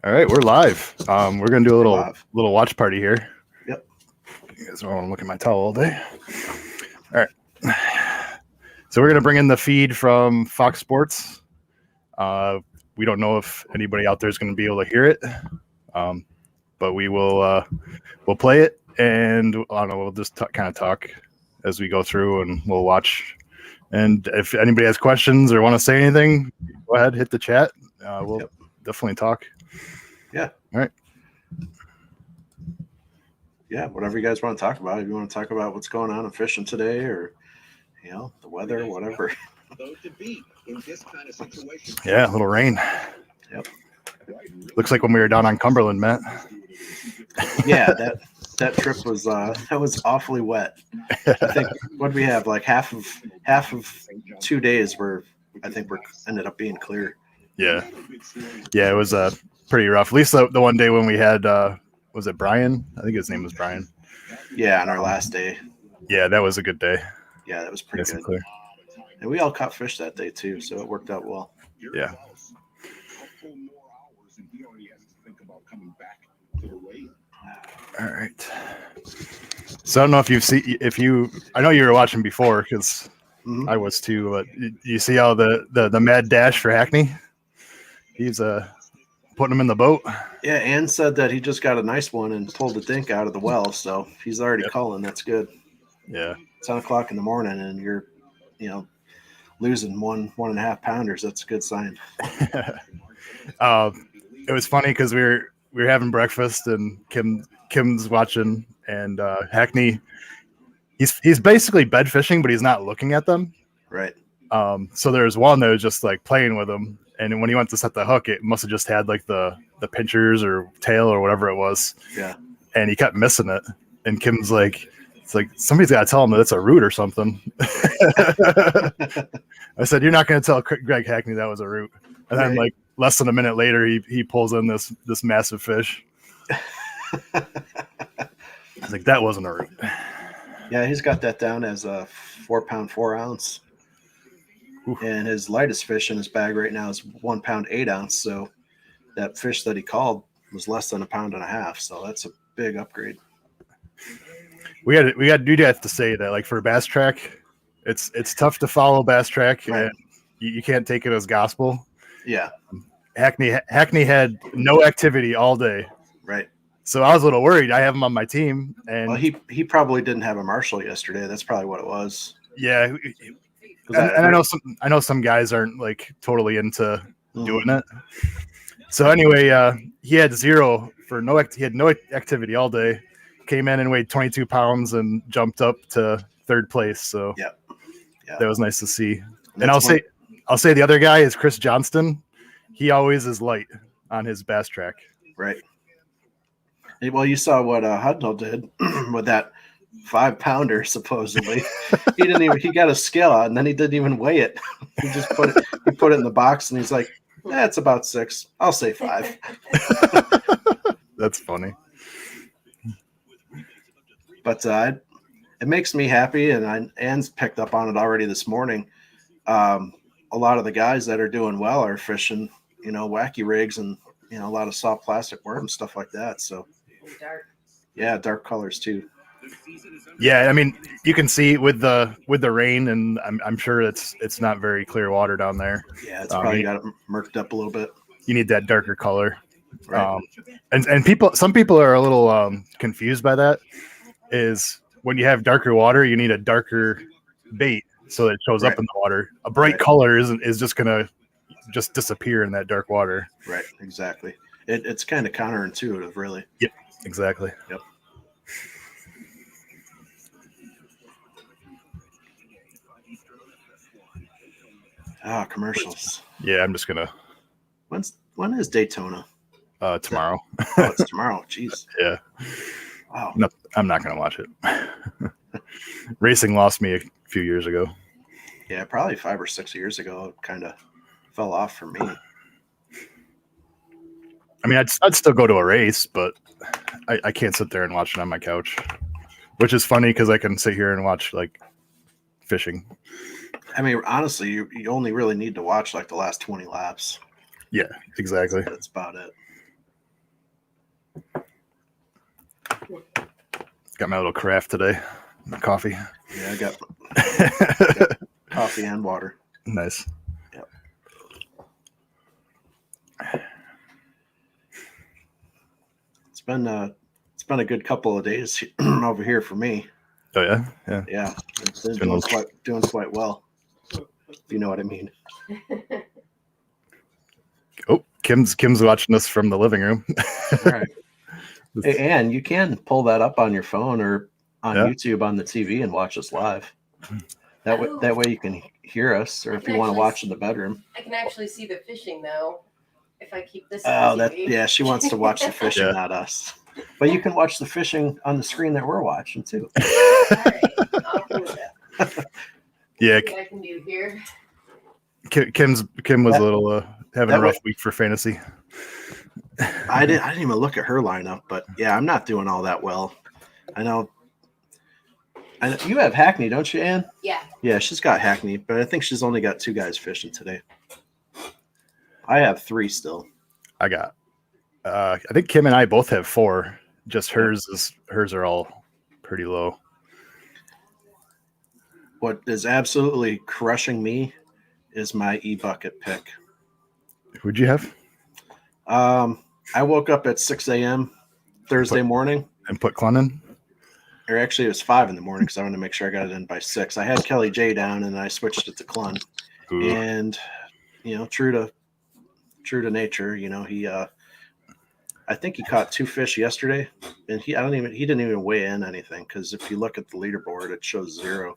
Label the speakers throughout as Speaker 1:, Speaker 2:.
Speaker 1: All right, we're live. We're gonna do a
Speaker 2: We're
Speaker 1: little
Speaker 2: live.
Speaker 1: little watch party here.
Speaker 2: Yep.
Speaker 1: You guys don't want to look at my towel all day. All right. So we're gonna bring in the feed from Fox Sports. We don't know if anybody out there is gonna be able to hear it, but we will. We'll play it, and I don't know. We'll just kind of talk as we go through, and we'll watch. And if anybody has questions or want to say anything, go ahead, hit the chat. We'll definitely talk.
Speaker 2: Yeah.
Speaker 1: All right.
Speaker 2: Yeah, whatever you guys want to talk about. If you want to talk about what's going on in fishing today, or the weather, whatever.
Speaker 1: Yeah, a little rain.
Speaker 2: Yep.
Speaker 1: Looks like when we were down on Cumberland, Matt.
Speaker 2: Yeah, that trip was that was awfully wet. I think what we have like half of 2 days were I think we're ended up being clear.
Speaker 1: Yeah, it was pretty rough. At least the one day when we had was it Brian? I think his name was Brian.
Speaker 2: Yeah, on our last day.
Speaker 1: Yeah, that was a good day.
Speaker 2: Yeah, that was pretty good.
Speaker 1: Clear.
Speaker 2: And we all caught fish that day too, so it worked out well.
Speaker 1: Yeah. All right. So I don't know if I know you were watching before because I was too. But you see how the mad dash for Hackney? He's putting him in the boat.
Speaker 2: Yeah, Ann said that he just got a nice one and pulled the dink out of the well, so he's already culling. That's good.
Speaker 1: Yeah.
Speaker 2: 10 o'clock in the morning, and you're, losing one and a half pounders. That's a good sign.
Speaker 1: It was funny because we were having breakfast and Kim's watching, and Hackney, he's basically bed fishing, but he's not looking at them.
Speaker 2: Right.
Speaker 1: So there's one that was just like playing with him, and when he went to set the hook, it must have just had like the pinchers or tail or whatever it was.
Speaker 2: Yeah.
Speaker 1: And he kept missing it, and Kim's like, it's like somebody's got to tell him that it's a root or something. I said, you're not going to tell Greg Hackney that was a root. And then like less than a minute later, he pulls in this massive fish. I was like, that wasn't a root.
Speaker 2: Yeah, he's got that down as a 4 pound 4 ounce. Oof. And his lightest fish in his bag right now is 1 pound 8 ounce. So that fish that he called was less than 1.5 pounds. So that's a big upgrade.
Speaker 1: We have to say that, like, for Bass Track, it's tough to follow Bass Track, right. And you can't take it as gospel.
Speaker 2: Yeah.
Speaker 1: Hackney had no activity all day.
Speaker 2: Right.
Speaker 1: So I was a little worried. I have him on my team, and
Speaker 2: he probably didn't have a marshal yesterday. That's probably what it was.
Speaker 1: Yeah. And I know some guys aren't like totally into doing it. So anyway, he had zero for he had no activity all day. Came in and weighed 22 pounds and jumped up to third place. So
Speaker 2: yeah.
Speaker 1: That was nice to see. And I'll say the other guy is Chris Johnston. He always is light on his Bass Track.
Speaker 2: Right. Well, you saw what Hudnall did with that 5 pounder. Supposedly, he got a scale out and then he didn't even weigh it. He just put it in the box and he's like, "It's about 6. I'll say 5."
Speaker 1: That's funny.
Speaker 2: But it makes me happy, and Ann's picked up on it already this morning. A lot of the guys that are doing well are fishing, wacky rigs and a lot of soft plastic worm stuff like that. So, dark colors too.
Speaker 1: Yeah, I mean, you can see with the rain, and I'm sure it's not very clear water down there.
Speaker 2: Yeah, it's probably got it murked up a little bit.
Speaker 1: You need that darker color.
Speaker 2: Right.
Speaker 1: And some people are a little confused by that. Is when you have darker water, you need a darker bait so that it shows up in the water. A bright color is just gonna just disappear in that dark water.
Speaker 2: Right, exactly. It's kind of counterintuitive, really.
Speaker 1: Yep, exactly.
Speaker 2: Yep. Commercials.
Speaker 1: Yeah, I'm just gonna.
Speaker 2: When is Daytona?
Speaker 1: Tomorrow.
Speaker 2: It's tomorrow. Jeez.
Speaker 1: Yeah.
Speaker 2: Wow.
Speaker 1: No, I'm not going to watch it. Racing lost me a few years ago.
Speaker 2: Yeah, probably 5 or 6 years ago, it kind of fell off for me.
Speaker 1: I mean, I'd still go to a race, but I can't sit there and watch it on my couch, which is funny because I can sit here and watch like fishing.
Speaker 2: I mean, honestly, you only really need to watch like the last 20 laps.
Speaker 1: Yeah, exactly.
Speaker 2: That's about it.
Speaker 1: Got my little craft today. My coffee.
Speaker 2: Yeah, I got coffee and water.
Speaker 1: Nice.
Speaker 2: Yep. It's been a good couple of days over here for me.
Speaker 1: Oh yeah, yeah.
Speaker 2: Yeah, it's been doing quite well. If you know what I mean.
Speaker 1: Oh, Kim's watching us from the living room.
Speaker 2: All right. Hey, and you can pull that up on your phone or on YouTube on the TV and watch us live. That way you can hear us, or if you want to watch in the bedroom.
Speaker 3: I can actually see the fishing though. If I keep this.
Speaker 2: Oh, yeah. She wants to watch the fishing, not us. But you can watch the fishing on the screen that we're watching too.
Speaker 3: All right, I'll do that.
Speaker 1: Yeah,
Speaker 3: See what I can do here.
Speaker 1: Kim was a little having a rough week for fantasy.
Speaker 2: I didn't even look at her lineup, but yeah, I'm not doing all that well. I know you have Hackney, don't you, Ann?
Speaker 3: Yeah.
Speaker 2: Yeah, she's got Hackney, but I think she's only got 2 guys fishing today. I have 3 still.
Speaker 1: I got. I think Kim and I both have 4. Just hers are all pretty low.
Speaker 2: What is absolutely crushing me is my e-bucket pick.
Speaker 1: Who'd you have?
Speaker 2: I woke up at 6 a.m. Thursday morning.
Speaker 1: And put Clennon?
Speaker 2: Or actually, it was 5 in the morning because I wanted to make sure I got it in by 6. I had Kelly J down, and I switched it to Clun. Ooh. And, true to nature, he I think he caught 2 fish yesterday, and he didn't even weigh in anything, because if you look at the leaderboard, it shows 0.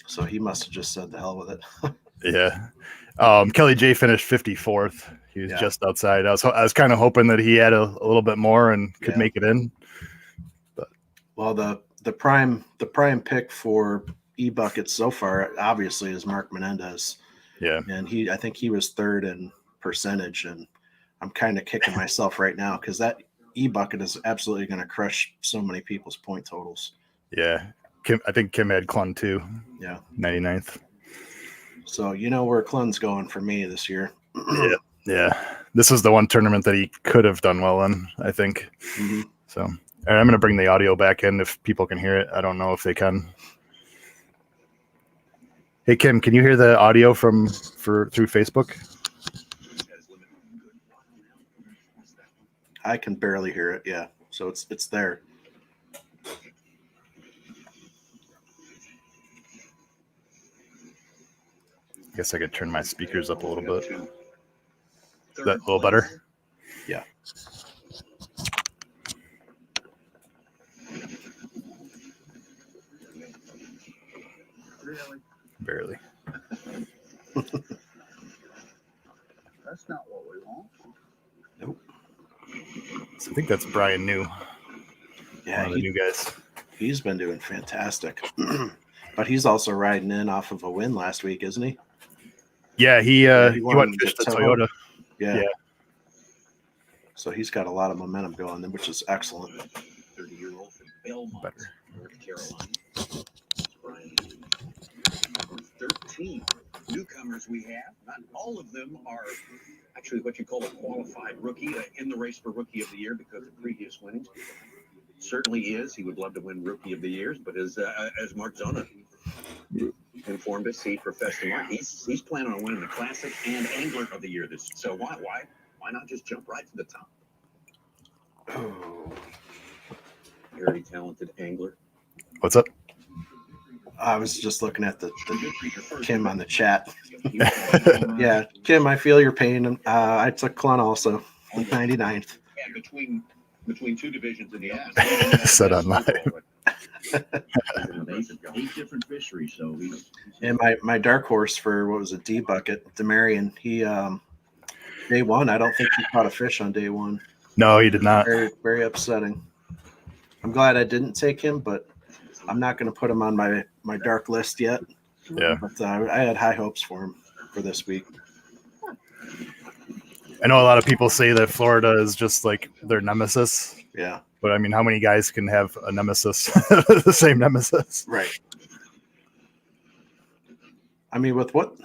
Speaker 2: So he must have just said the hell with it.
Speaker 1: Yeah. Kelly J finished 54th. He was just outside. I was kind of hoping that he had a little bit more and could make it in. But
Speaker 2: well, the prime pick for e-buckets so far obviously is Mark Menendez.
Speaker 1: Yeah.
Speaker 2: And I think he was 3rd in percentage, and I'm kind of kicking myself right now because that e-bucket is absolutely going to crush so many people's point totals.
Speaker 1: Yeah. I think Kim had Clun too.
Speaker 2: Yeah.
Speaker 1: 99th.
Speaker 2: So where Clun's going for me this year.
Speaker 1: Yeah. This is the one tournament that he could have done well in, I think.
Speaker 2: Mm-hmm.
Speaker 1: So, and I'm going to bring the audio back in if people can hear it. I don't know if they can. Hey Kim, can you hear the audio through Facebook?
Speaker 2: I can barely hear it. Yeah. So it's there.
Speaker 1: I guess I could turn my speakers up a little bit. Is that a little better?
Speaker 2: Yeah.
Speaker 4: Really?
Speaker 1: Barely.
Speaker 4: That's not what we want.
Speaker 2: Nope.
Speaker 1: So I think that's Brian New.
Speaker 2: Yeah,
Speaker 1: one of the new guys.
Speaker 2: He's been doing fantastic. But he's also riding in off of a win last week, isn't he?
Speaker 1: Yeah, he went and fished at Toyota.
Speaker 2: Yeah. So he's got a lot of momentum going, which is excellent.
Speaker 4: 30-year-old from Belmont, North Carolina. Brian. 13 newcomers we have. Not all of them are actually what you call a qualified rookie in the race for Rookie of the Year because of previous winnings. Certainly is. He would love to win Rookie of the Years, but as Mark Zona informed us, he professed to Mark, he's planning on winning the Classic and Angler of the Year this year. So why not just jump right to the top?
Speaker 2: Oh.
Speaker 4: Very talented angler.
Speaker 1: What's up?
Speaker 2: I was just looking at the Kim on the chat. Yeah, Kim, I feel your pain. I took Clun also, 99th.
Speaker 4: Yeah, between 2 divisions in the
Speaker 1: Said on live.
Speaker 4: 8 different fisheries, so
Speaker 2: and my dark horse for what was a D bucket, Demarion, he day 1, I don't think he caught a fish on day 1.
Speaker 1: No, he did not.
Speaker 2: Very, very upsetting. I'm glad I didn't take him, but I'm not going to put him on my dark list yet.
Speaker 1: Yeah.
Speaker 2: But I had high hopes for him for this week.
Speaker 1: I know a lot of people say that Florida is just like their nemesis.
Speaker 2: Yeah.
Speaker 1: But I mean, how many guys can have a nemesis, the same nemesis?
Speaker 2: Right. I mean, with what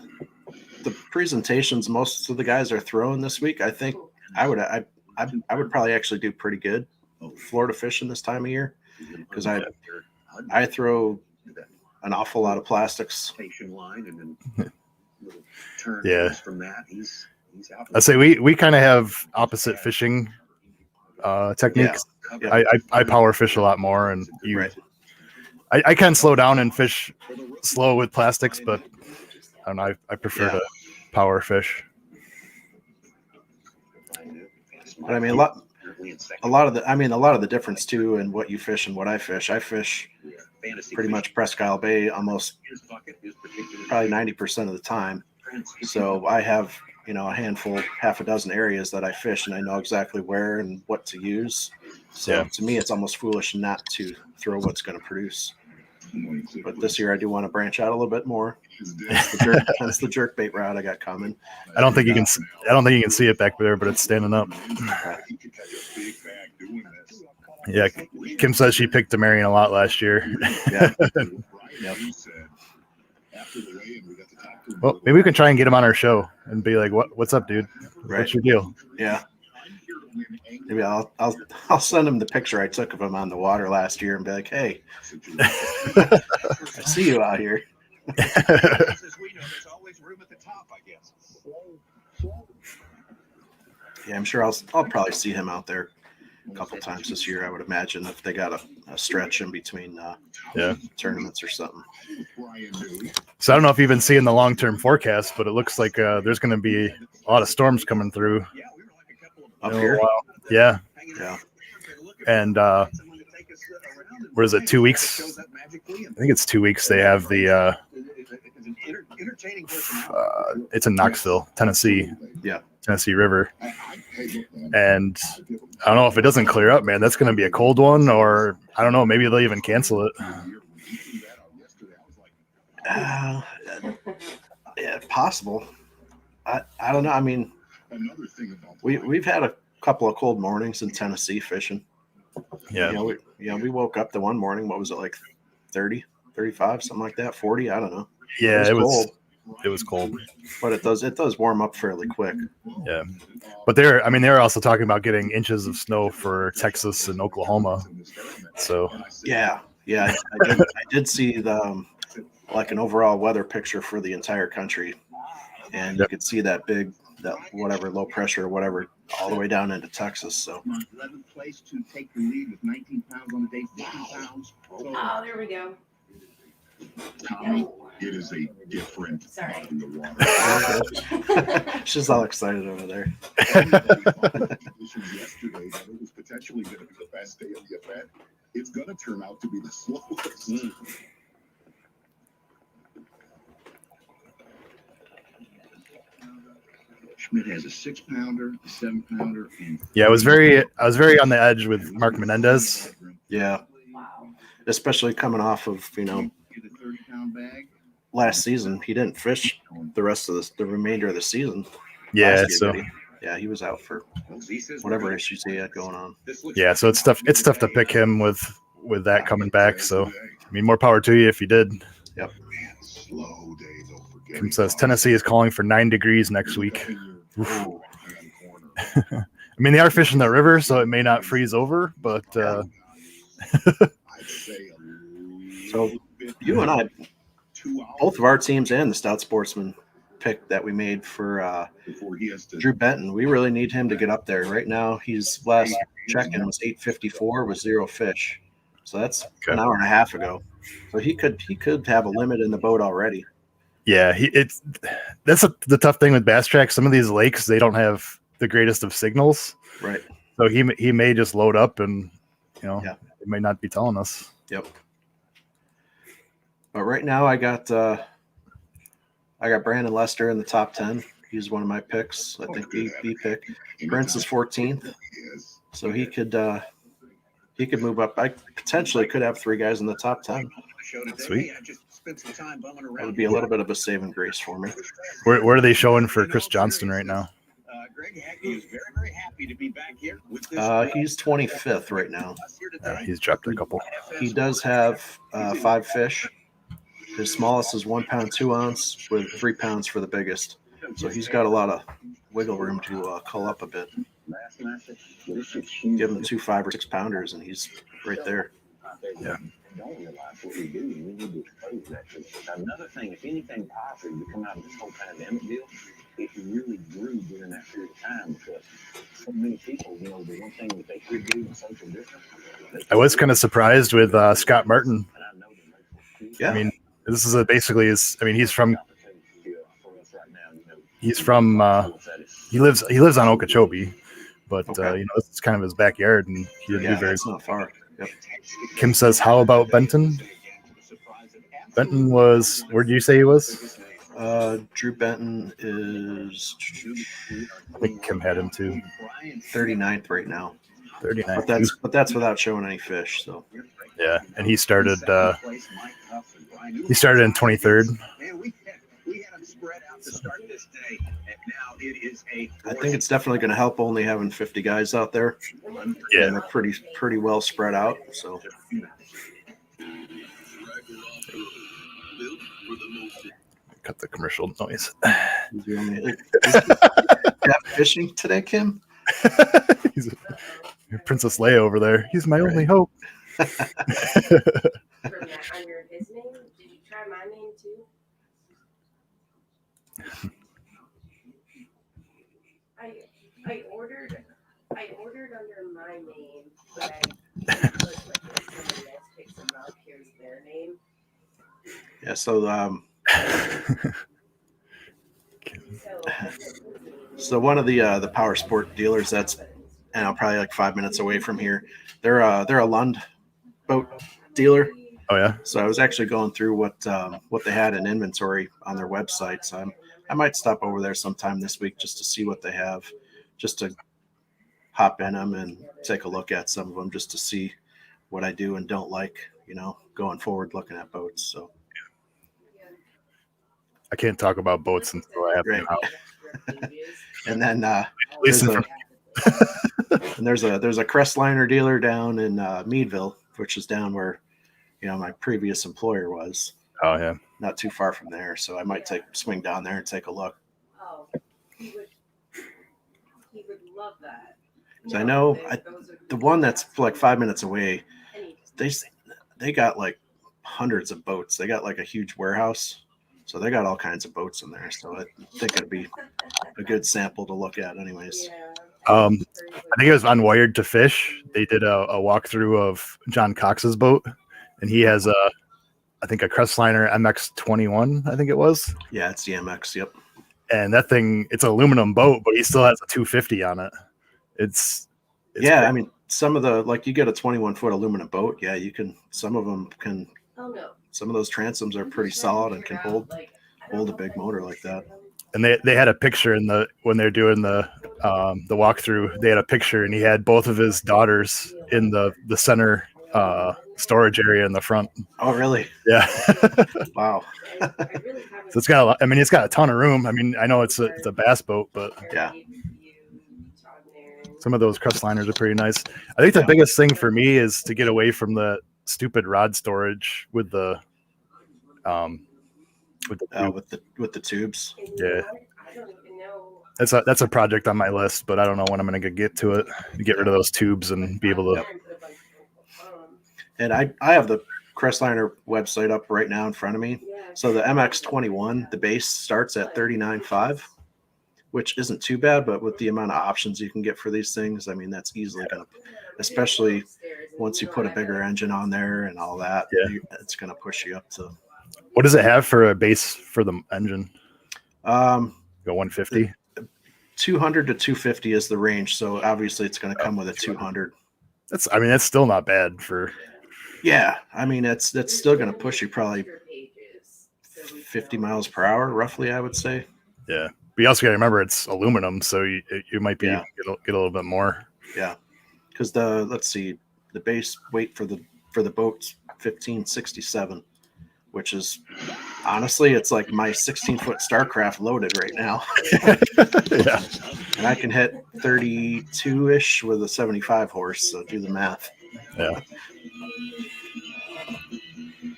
Speaker 2: the presentations most of the guys are throwing this week, I think I would probably actually do pretty good. Florida fishing this time of year because I throw an awful lot of plastics.
Speaker 4: Line and then turn
Speaker 1: Yeah.
Speaker 4: from that. He's out.
Speaker 1: I say we kind of have opposite fishing techniques.
Speaker 2: Yeah.
Speaker 1: I power fish a lot more, and
Speaker 2: Right.
Speaker 1: I can slow down and fish slow with plastics, but I don't know. I prefer to power fish.
Speaker 2: But I mean, a lot of the difference too in what you fish and what I fish pretty much Presque Isle Bay almost probably 90% of the time. So I have, a handful, half a dozen areas that I fish, and I know exactly where and what to use. So to me, it's almost foolish not to throw what's going to produce. But this year I do want to branch out a little bit more. That's the jerk bait route I got coming.
Speaker 1: I don't think you can see it back there, but it's standing up. Yeah, Kim says she picked Demarion a lot last year.
Speaker 2: Yeah. Yep.
Speaker 1: Well, maybe we can try and get him on our show and be like, "What's up, dude? What's your deal?"
Speaker 2: Yeah. Maybe I'll send him the picture I took of him on the water last year and be like, "Hey, I see you out here." Yeah, I'm sure I'll probably see him out there a couple times this year. I would imagine if they got a stretch in between tournaments or something.
Speaker 1: So I don't know if you've been seeing the long-term forecast, but it looks like there's going to be a lot of storms coming through
Speaker 2: Up here.
Speaker 1: Yeah.
Speaker 2: Yeah.
Speaker 1: And what is it? 2 weeks? I think it's 2 weeks. They have the it's in Knoxville, Tennessee.
Speaker 2: Yeah.
Speaker 1: Tennessee River. And I don't know if it doesn't clear up, man. That's going to be a cold one, or I don't know. Maybe they'll even cancel it.
Speaker 2: Yeah, possible. I don't know. I mean, we've had a couple of cold mornings in Tennessee fishing.
Speaker 1: Yeah.
Speaker 2: We woke up the one morning. What was it, like 30, 35, something like that? 40? I don't know.
Speaker 1: Yeah,
Speaker 2: it was cold.
Speaker 1: It was cold.
Speaker 2: But it does warm up fairly quick.
Speaker 1: Yeah. But they're also talking about getting inches of snow for Texas and Oklahoma. So
Speaker 2: yeah, I did see the like an overall weather picture for the entire country, and you could see that whatever low pressure or whatever all the way down into Texas. So
Speaker 4: 11th place to take the lead with 19 pounds on the day, 50 pounds.
Speaker 3: Oh, there we go.
Speaker 5: It is a different
Speaker 3: Sorry.
Speaker 5: in the water.
Speaker 2: She's all excited over there.
Speaker 5: Yesterday that it was potentially going to be the best day of the event. It's going to turn out to be the slowest.
Speaker 4: Schmidt has a 6-pounder, a 7-pounder, and
Speaker 1: yeah, I was very on the edge with Mark Menendez.
Speaker 2: Yeah,
Speaker 3: Wow.
Speaker 2: especially coming off of
Speaker 4: get a 30-pound bag.
Speaker 2: last season. He didn't fish the remainder of the season.
Speaker 1: Yeah,
Speaker 2: last year,
Speaker 1: so
Speaker 2: did he? Yeah, he was out for whatever issues he had going on.
Speaker 1: yeah, so it's tough to pick him with that coming back. So I mean, more power to you if you did.
Speaker 2: Yep.
Speaker 5: Slow day, though, for
Speaker 1: Kim
Speaker 5: getting
Speaker 1: says Tennessee is calling for 9 degrees next week.
Speaker 5: Ooh.
Speaker 1: I mean, they are fishing the river, so it may not freeze over, but
Speaker 5: I'd say a
Speaker 2: So
Speaker 5: little bit
Speaker 2: you and I,
Speaker 5: 2 hours
Speaker 2: both of our teams and the Stout Sportsman pick that we made for
Speaker 5: before he has to
Speaker 2: Drew Benton, we really need him to get up there. Right now, he's last check-in was 8:54 with 0 fish. So that's an hour and a half ago. So he could have a limit in the boat already.
Speaker 1: yeah, that's the tough thing with Bass Track. Some of these lakes, they don't have the greatest of signals.
Speaker 2: Right.
Speaker 1: So he may just load up and it may not be telling us.
Speaker 2: Yep. But right now I got Brandon Lester in the top 10. He's one of my picks. I think B pick. Prince is 14th. So he could move up. I potentially could have 3 guys in the top 10.
Speaker 1: Sweet.
Speaker 2: That would be a little bit of a saving grace for me.
Speaker 1: Where are they showing for Chris Johnston right now?
Speaker 4: Greg Hackney is very, very happy to be back here with this.
Speaker 2: He's 25th right now.
Speaker 1: He's dropped a couple.
Speaker 2: He does have 5 fish. His smallest is 1 pound 2 ounce with 3 pounds for the biggest. So he's got a lot of wiggle room to cull up a bit.
Speaker 4: Basmmaster, this shit's huge.
Speaker 2: Give him 2 5 or 6 pounders, and he's right there.
Speaker 1: Yeah.
Speaker 4: Don't realize what we do. We need to expose that. Another thing, if anything positive to come out of this whole pandemic deal, it really grew during that period of time because so many people, the one thing that they could do in social distance.
Speaker 1: I was kind of surprised with Scott Martin.
Speaker 4: And I know that makes
Speaker 2: Yeah.
Speaker 1: I mean, this is basically his. I mean, he's from he lives on Okeechobee, but
Speaker 2: Okay.
Speaker 1: this is kind of his backyard, and he didn't
Speaker 2: Yeah,
Speaker 1: do very.
Speaker 2: that's not far. Yep.
Speaker 1: Kim says, "How about Benton?" Benton was. Where did you say he was?
Speaker 2: Drew Benton is
Speaker 1: I think Kim had him too.
Speaker 2: 39th right now.
Speaker 1: 39.
Speaker 2: But that's without showing any fish. So
Speaker 1: Yeah, and he started. He started in 23rd.
Speaker 4: We had them spread out to start this day, and now it is
Speaker 2: I think it's definitely going to help only having 50 guys out there.
Speaker 1: Yeah.
Speaker 2: And they're pretty well spread out. So
Speaker 1: Cut the commercial noise.
Speaker 2: fishing today, Kim?
Speaker 1: He's Princess Leia over there. He's my only hope.
Speaker 3: From that under his name. Did you try my name too? I ordered under my name, but I looked like somebody else picked them up. Here's their name.
Speaker 2: Yeah. So So one of the power sport dealers that's probably like 5 minutes away from here. They're a Lund boat dealer.
Speaker 1: Oh yeah.
Speaker 2: So I was actually going through what they had in inventory on their website. So I might stop over there sometime this week just to see what they have, just to hop in them and take a look at some of them, just to see what I do and don't like, going forward looking at boats. So
Speaker 1: I can't talk about boats until I have
Speaker 2: Great.
Speaker 1: them out.
Speaker 2: And then
Speaker 1: Listen,
Speaker 2: there's a Crestliner dealer down in Meadville, which is down where my previous employer was.
Speaker 1: Oh yeah.
Speaker 2: Not too far from there, so I might swing down there and take a look.
Speaker 3: Oh, he would love that.
Speaker 2: So I know the one that's like 5 minutes away, they got like hundreds of boats. They got like a huge warehouse, so they got all kinds of boats in there. So I think it'd be a good sample to look at, anyways.
Speaker 1: I think it was on Wired to Fish. They did a walkthrough of John Cox's boat, and he has I think a Crestliner MX-21. I think it was.
Speaker 2: Yeah, it's the MX. Yep.
Speaker 1: And that thing, it's an aluminum boat, but he still has a 250 on it. It's
Speaker 2: yeah.
Speaker 1: great.
Speaker 2: I mean, some of the you get a 21-foot aluminum boat. Yeah, you can. Some of them can.
Speaker 3: Oh no.
Speaker 2: Some of those transoms are pretty solid and can hold a big motor like that.
Speaker 1: And they had a picture when they're doing the walkthrough. They had a picture, and he had both of his daughters in the center storage area in the front.
Speaker 2: Oh, really?
Speaker 1: Yeah.
Speaker 2: Wow.
Speaker 1: So it's got it's got a ton of room. I mean, I know it's a bass boat, but
Speaker 2: Yeah.
Speaker 1: some of those Crestliners are pretty nice. I think the biggest thing for me is to get away from the stupid rod storage with the
Speaker 2: with the tubes.
Speaker 1: Yeah. That's a project on my list, but I don't know when I'm going to get to it. Get rid of those tubes and be able to.
Speaker 2: And I have the Crestliner website up right now in front of me. So the MX-21, the base starts at $39,500, which isn't too bad, but with the amount of options you can get for these things, I mean, that's easily going to, especially once you put a bigger engine on there and all that, it's going to push you up to.
Speaker 1: What does it have for a base for the engine? Go 150?
Speaker 2: 200 to 250 is the range. So obviously it's going to come with a 200.
Speaker 1: That's still not bad for.
Speaker 2: Yeah. I mean, it's still going to push you probably 50 miles per hour, roughly, I would say.
Speaker 1: Yeah. But you also got to remember it's aluminum, so you might be get a little bit more.
Speaker 2: Yeah. Because let's see, the base weight for the boat's 1567, which is honestly, it's like my 16-foot Starcraft loaded right now.
Speaker 1: Yeah.
Speaker 2: And I can hit 32-ish with a 75 horse, so do the math.
Speaker 1: Yeah.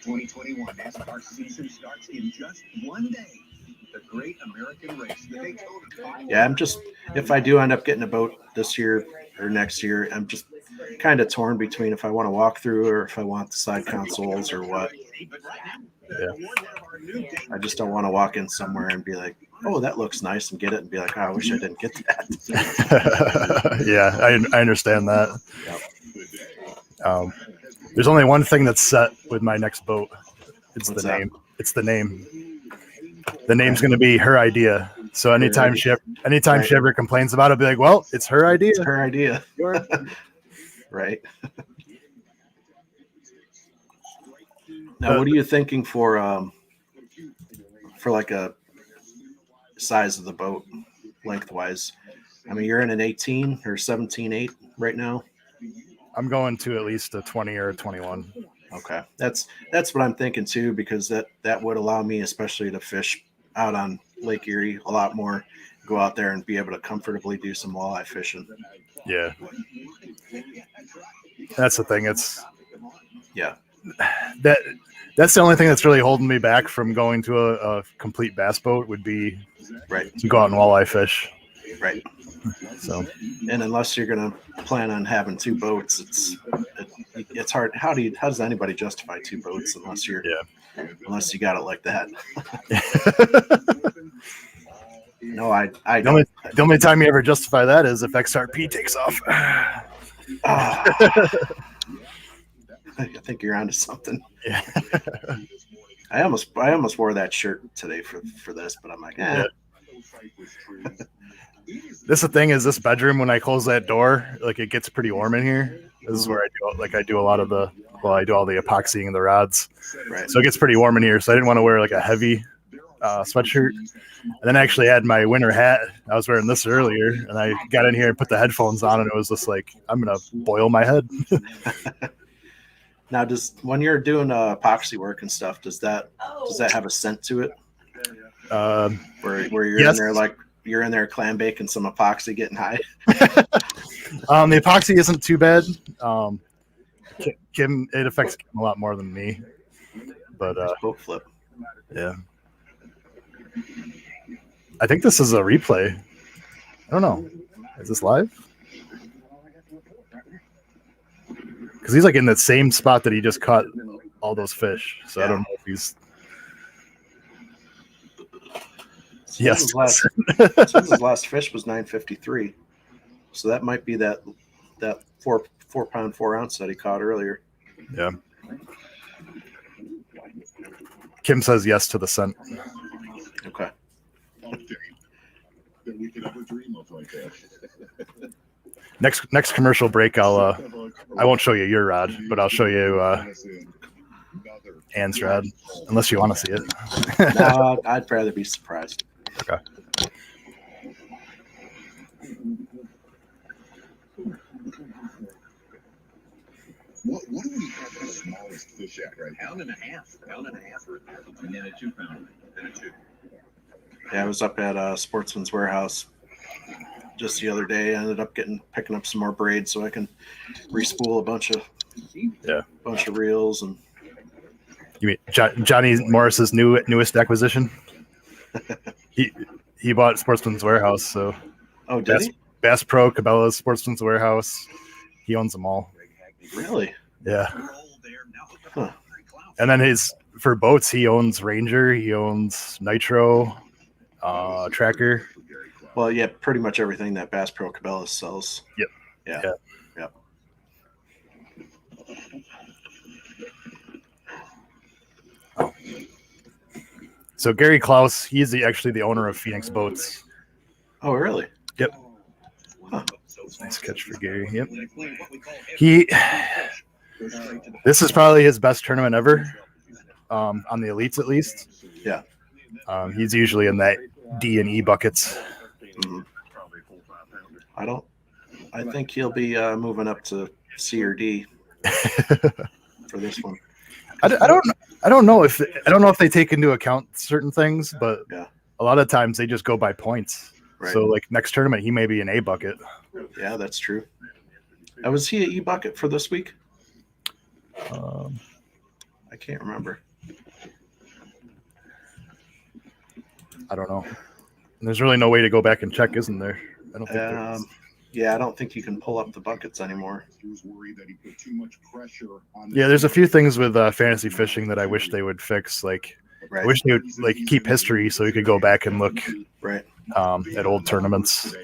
Speaker 4: 2021 NASCAR season starts in just one day. The Great American Race. The Daytona.
Speaker 2: Yeah, I'm just, if I do end up getting a boat this year or next year, I'm just kind of torn between if I want to walk through or if I want the side consoles or what. I just don't want to walk in somewhere and be like, oh, that looks nice, and get it and be like, oh, I wish I didn't get that.
Speaker 1: Yeah, I understand that.
Speaker 2: Yep.
Speaker 1: There's only one thing that's set with my next boat. It's
Speaker 2: What's
Speaker 1: the
Speaker 2: that?
Speaker 1: name. It's the name. The name's going to be her idea. So anytime she
Speaker 2: Right.
Speaker 1: ever complains about it, I'll be like, well, it's her idea.
Speaker 2: It's her idea. Right. Now, what are you thinking for like a size of the boat lengthwise? I mean, you're in an 18 or 17.8 right now.
Speaker 1: I'm going to at least a 20 or a 21.
Speaker 2: Okay, that's what I'm thinking too, because that would allow me, especially to fish out on Lake Erie a lot more, go out there and be able to comfortably do some walleye fishing.
Speaker 1: Yeah, that's the thing. It's
Speaker 2: Yeah,
Speaker 1: that's the only thing that's really holding me back from going to a complete bass boat would be
Speaker 2: right,
Speaker 1: to go out and walleye fish.
Speaker 2: right.
Speaker 1: So,
Speaker 2: And unless you're gonna plan on having two boats, it's hard. How does anybody justify two boats unless you got it like that? No, I don't.
Speaker 1: The only time you ever justify that is if XRP takes off.
Speaker 2: I think you're onto something.
Speaker 1: Yeah.
Speaker 2: I almost wore that shirt today for this, but I'm like,
Speaker 1: Yeah. This the thing is, this bedroom, when I close that door, like it gets pretty warm in here. This is where I do a lot of I do all the epoxying and the rods.
Speaker 2: Right.
Speaker 1: So it gets pretty warm in here. So I didn't want to wear like a heavy sweatshirt. And then I actually had my winter hat. I was wearing this earlier, and I got in here and put the headphones on, and it was just like, I'm gonna boil my head.
Speaker 2: Now, when you're doing epoxy work and stuff, does that have a scent to it? Where you're in there like you're in there clam baking some epoxy, getting high.
Speaker 1: The epoxy isn't too bad. Kim, it affects Kim a lot more than me. But
Speaker 2: boat flip.
Speaker 1: Yeah. I think this is a replay. I don't know. Is this live? Because he's like in the same spot that he just caught all those fish. So yeah. I don't know if he's. Yes.
Speaker 2: His last fish was 953. So that might be that 4 pound 4 ounce that he caught earlier.
Speaker 1: Yeah. Kim says yes to the scent.
Speaker 2: Okay.
Speaker 5: That we could ever dream of like that.
Speaker 1: Next commercial break, I won't show you your rod, but I'll show you Ann's rod, unless you want to see it.
Speaker 2: No, I'd rather be surprised.
Speaker 1: Okay.
Speaker 5: What do we have the smallest fish at right now?
Speaker 4: Pound and a half, and then a 2 pound, then a 2.
Speaker 2: Yeah, I was up at Sportsman's Warehouse just the other day. I ended up picking up some more braid so I can respool a bunch of reels. And
Speaker 1: you mean Johnny Morris's newest acquisition? he bought Sportsman's Warehouse, so
Speaker 2: did he?
Speaker 1: Bass Pro, Cabela's, Sportsman's Warehouse. He owns them all.
Speaker 2: Really?
Speaker 1: Yeah.
Speaker 2: Huh.
Speaker 1: And then for boats, he owns Ranger, he owns Nitro, Tracker.
Speaker 2: Well, yeah, pretty much everything that Bass Pro Cabela's sells.
Speaker 1: Yep.
Speaker 2: Yeah.
Speaker 1: Oh. So Gary Klaus, he's actually the owner of Phoenix Boats.
Speaker 2: Oh, really?
Speaker 1: Yep.
Speaker 2: Huh.
Speaker 1: Nice catch for Gary. Yep. This is probably his best tournament ever, on the elites at least.
Speaker 2: Yeah.
Speaker 1: He's usually in that D and E buckets.
Speaker 2: Mm-hmm. I think he'll be moving up to C or D for this one.
Speaker 1: I don't know if they take into account certain things, but a lot of times they just go by points. Right. So like next tournament, he may be an A bucket.
Speaker 2: Yeah, that's true. Was he an E bucket for this week? I can't remember.
Speaker 1: I don't know. And there's really no way to go back and check, isn't there? I don't think there is.
Speaker 2: Yeah, I don't think you can pull up the buckets anymore.
Speaker 5: He was worried that he put too much pressure on.
Speaker 1: Yeah, there's a few things with fantasy fishing that I wish they would fix. Like, I wish they would like keep history so we could go back and look
Speaker 2: Right.
Speaker 1: at old tournaments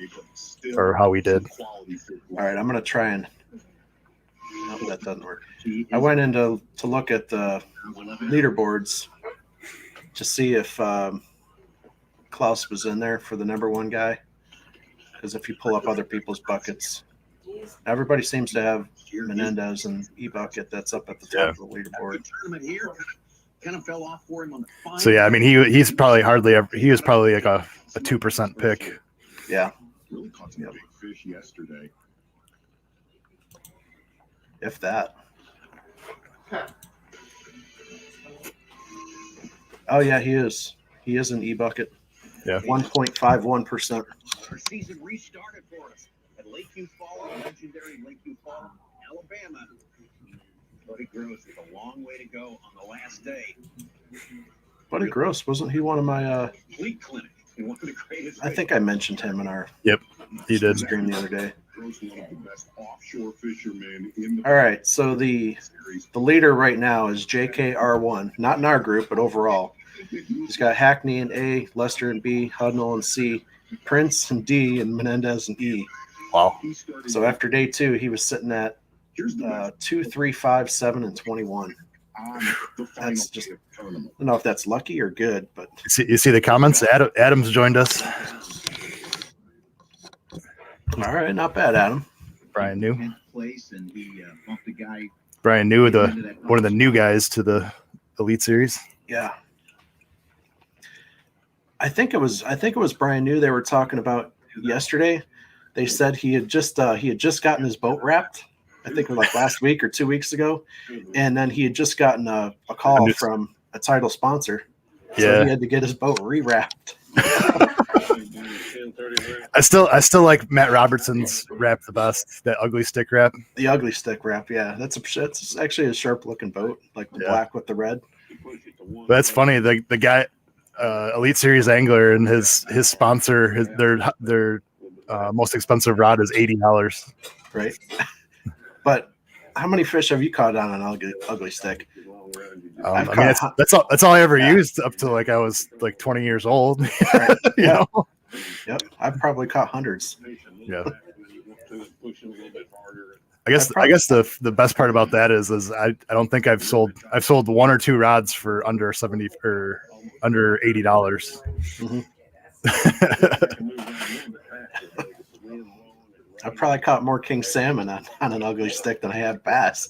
Speaker 1: or how we did.
Speaker 2: All right, I'm gonna try and. No, that doesn't work. I went in to look at the leaderboards to see if Klaus was in there for the number one guy. Because if you pull up other people's buckets, everybody seems to have Menendez and E-Bucket that's up at the top of the leaderboard.
Speaker 4: Tournament here kind of fell off for him on the final.
Speaker 1: So yeah, I mean he's probably hardly ever. He was probably like a 2% pick.
Speaker 2: Yeah,
Speaker 5: Really caught some big fish yesterday.
Speaker 2: if that. Oh yeah, he is. He is an E-Bucket.
Speaker 1: Yeah.
Speaker 2: 1.51%.
Speaker 4: Our season restarted for us at Lakeview Falls, legendary Lakeview Falls, Alabama. Buddy Gross with a long way to go on the last day.
Speaker 2: Buddy Gross, wasn't he one of my?
Speaker 4: Fleet Clinic. One of the greatest.
Speaker 2: I think I mentioned him in our
Speaker 1: He did.
Speaker 2: stream the other day.
Speaker 5: Gross, one of the best offshore fishermen in the
Speaker 2: All right, so the
Speaker 5: series.
Speaker 2: leader right now is JKR1, not in our group, but overall. He's got Hackney in A, Lester in B, Hudnall in C, Prince in D, and Menendez in E.
Speaker 1: Wow.
Speaker 5: He started
Speaker 2: So after day 2, he was sitting at
Speaker 5: here's the best
Speaker 2: 2, 3, 5, 7, and 21.
Speaker 5: on the final
Speaker 2: That's just-
Speaker 5: day of the tournament.
Speaker 2: I don't know if that's lucky or good, but
Speaker 1: You see the comments? Adam's joined us.
Speaker 2: all right, not bad, Adam.
Speaker 1: Brian New.
Speaker 4: Place and he bumped the guy.
Speaker 1: Brian New, one of the new guys to the Elite Series.
Speaker 2: Yeah. I think it was Brian New they were talking about yesterday. They said he had just gotten his boat wrapped. I think it was like last week or 2 weeks ago. And then he had just gotten a call from a title sponsor. So
Speaker 1: Yeah.
Speaker 2: he had to get his boat rewrapped.
Speaker 1: I still like Matt Robertson's wrap the best. That ugly stick wrap.
Speaker 2: The ugly stick wrap, yeah. That's actually a sharp looking boat, like the
Speaker 1: Yeah.
Speaker 2: black with the red.
Speaker 1: But that's funny. The guy, Elite Series angler, and his sponsor, their most expensive rod is $80.
Speaker 2: Right. But how many fish have you caught on an ugly stick?
Speaker 1: I mean, that's all I ever used up to like I was like 20 years old.
Speaker 2: Right.
Speaker 1: You
Speaker 2: Yeah.
Speaker 1: know?
Speaker 2: Yep. I've probably caught hundreds.
Speaker 1: Yeah. I guess the best part about that is I don't think I've sold 1 or 2 rods for under 70 or under $80.
Speaker 2: Mhm. I probably caught more king salmon on an ugly stick than I have bass.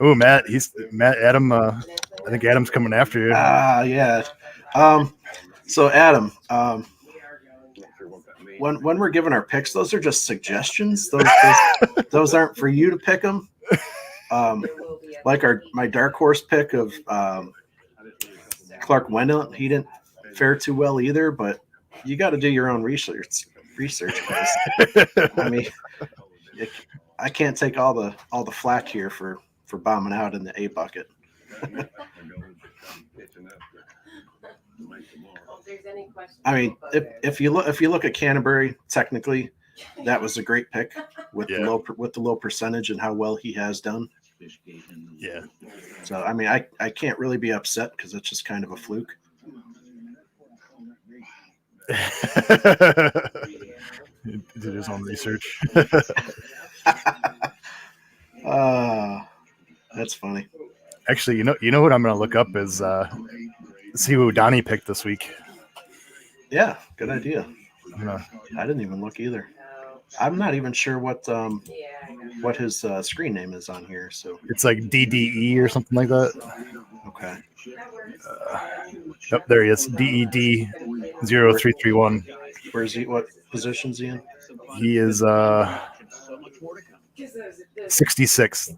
Speaker 1: Oh, Adam. I think Adam's coming after you.
Speaker 2: Yeah. So Adam, when we're giving our picks, those are just suggestions. Those aren't for you to pick them. Like my dark horse pick of Clark Wendell, he didn't fare too well either. But you got to do your own research, guys. I mean, I can't take all the flack here for bombing out in the A bucket. I mean, if you look at Canterbury, technically, that was a great pick with the low percentage and how well he has done.
Speaker 1: Yeah.
Speaker 2: So I mean, I can't really be upset because it's just kind of a fluke.
Speaker 1: He did his own research.
Speaker 2: That's funny.
Speaker 1: Actually, you know what I'm gonna look up is see who Donnie picked this week.
Speaker 2: Yeah, good idea.
Speaker 1: Yeah.
Speaker 2: I didn't even look either. I'm not even sure what his screen name is on here. So
Speaker 1: It's like DDE or something like that.
Speaker 2: okay,
Speaker 1: Yep, there he is. DED 0331.
Speaker 2: where's he? What position is he in?
Speaker 1: He is 66.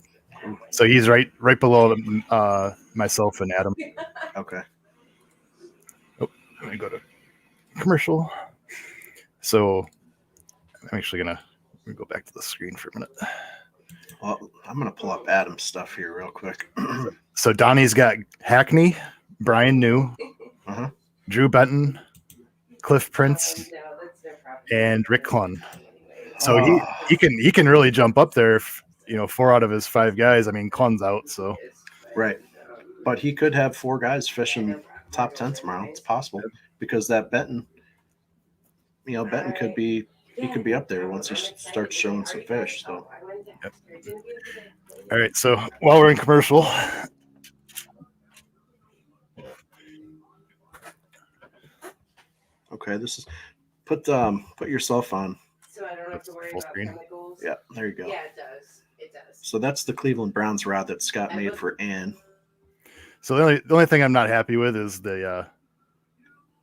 Speaker 1: So he's right below myself and Adam.
Speaker 2: Okay.
Speaker 1: Let me go to commercial. So I'm actually gonna go back to the screen for a minute.
Speaker 2: Well, I'm gonna pull up Adam's stuff here real quick.
Speaker 1: So Donnie's got Hackney, Brian New,
Speaker 2: Uh-huh.
Speaker 1: Drew Benton, Cliff Prince,
Speaker 3: No, that's no problem.
Speaker 1: and Rick Clunn.
Speaker 3: Anyway.
Speaker 1: So he can really jump up there. If, 4 out of his 5 guys. I mean, Clunn's out, so
Speaker 2: Right. But he could have 4 guys fishing top 10 tomorrow. It's possible because that Benton, Benton could be up there once he starts showing some fish. So
Speaker 1: Yep. All right. So while we're in commercial,
Speaker 2: okay, this is put yourself on.
Speaker 3: So I don't have to worry
Speaker 1: Full
Speaker 3: about
Speaker 1: screen.
Speaker 3: chemicals.
Speaker 2: Yeah, there you go.
Speaker 3: Yeah, it does. It does.
Speaker 2: So that's the Cleveland Browns rod that Scott made for Ann.
Speaker 1: so the only thing I'm not happy with is the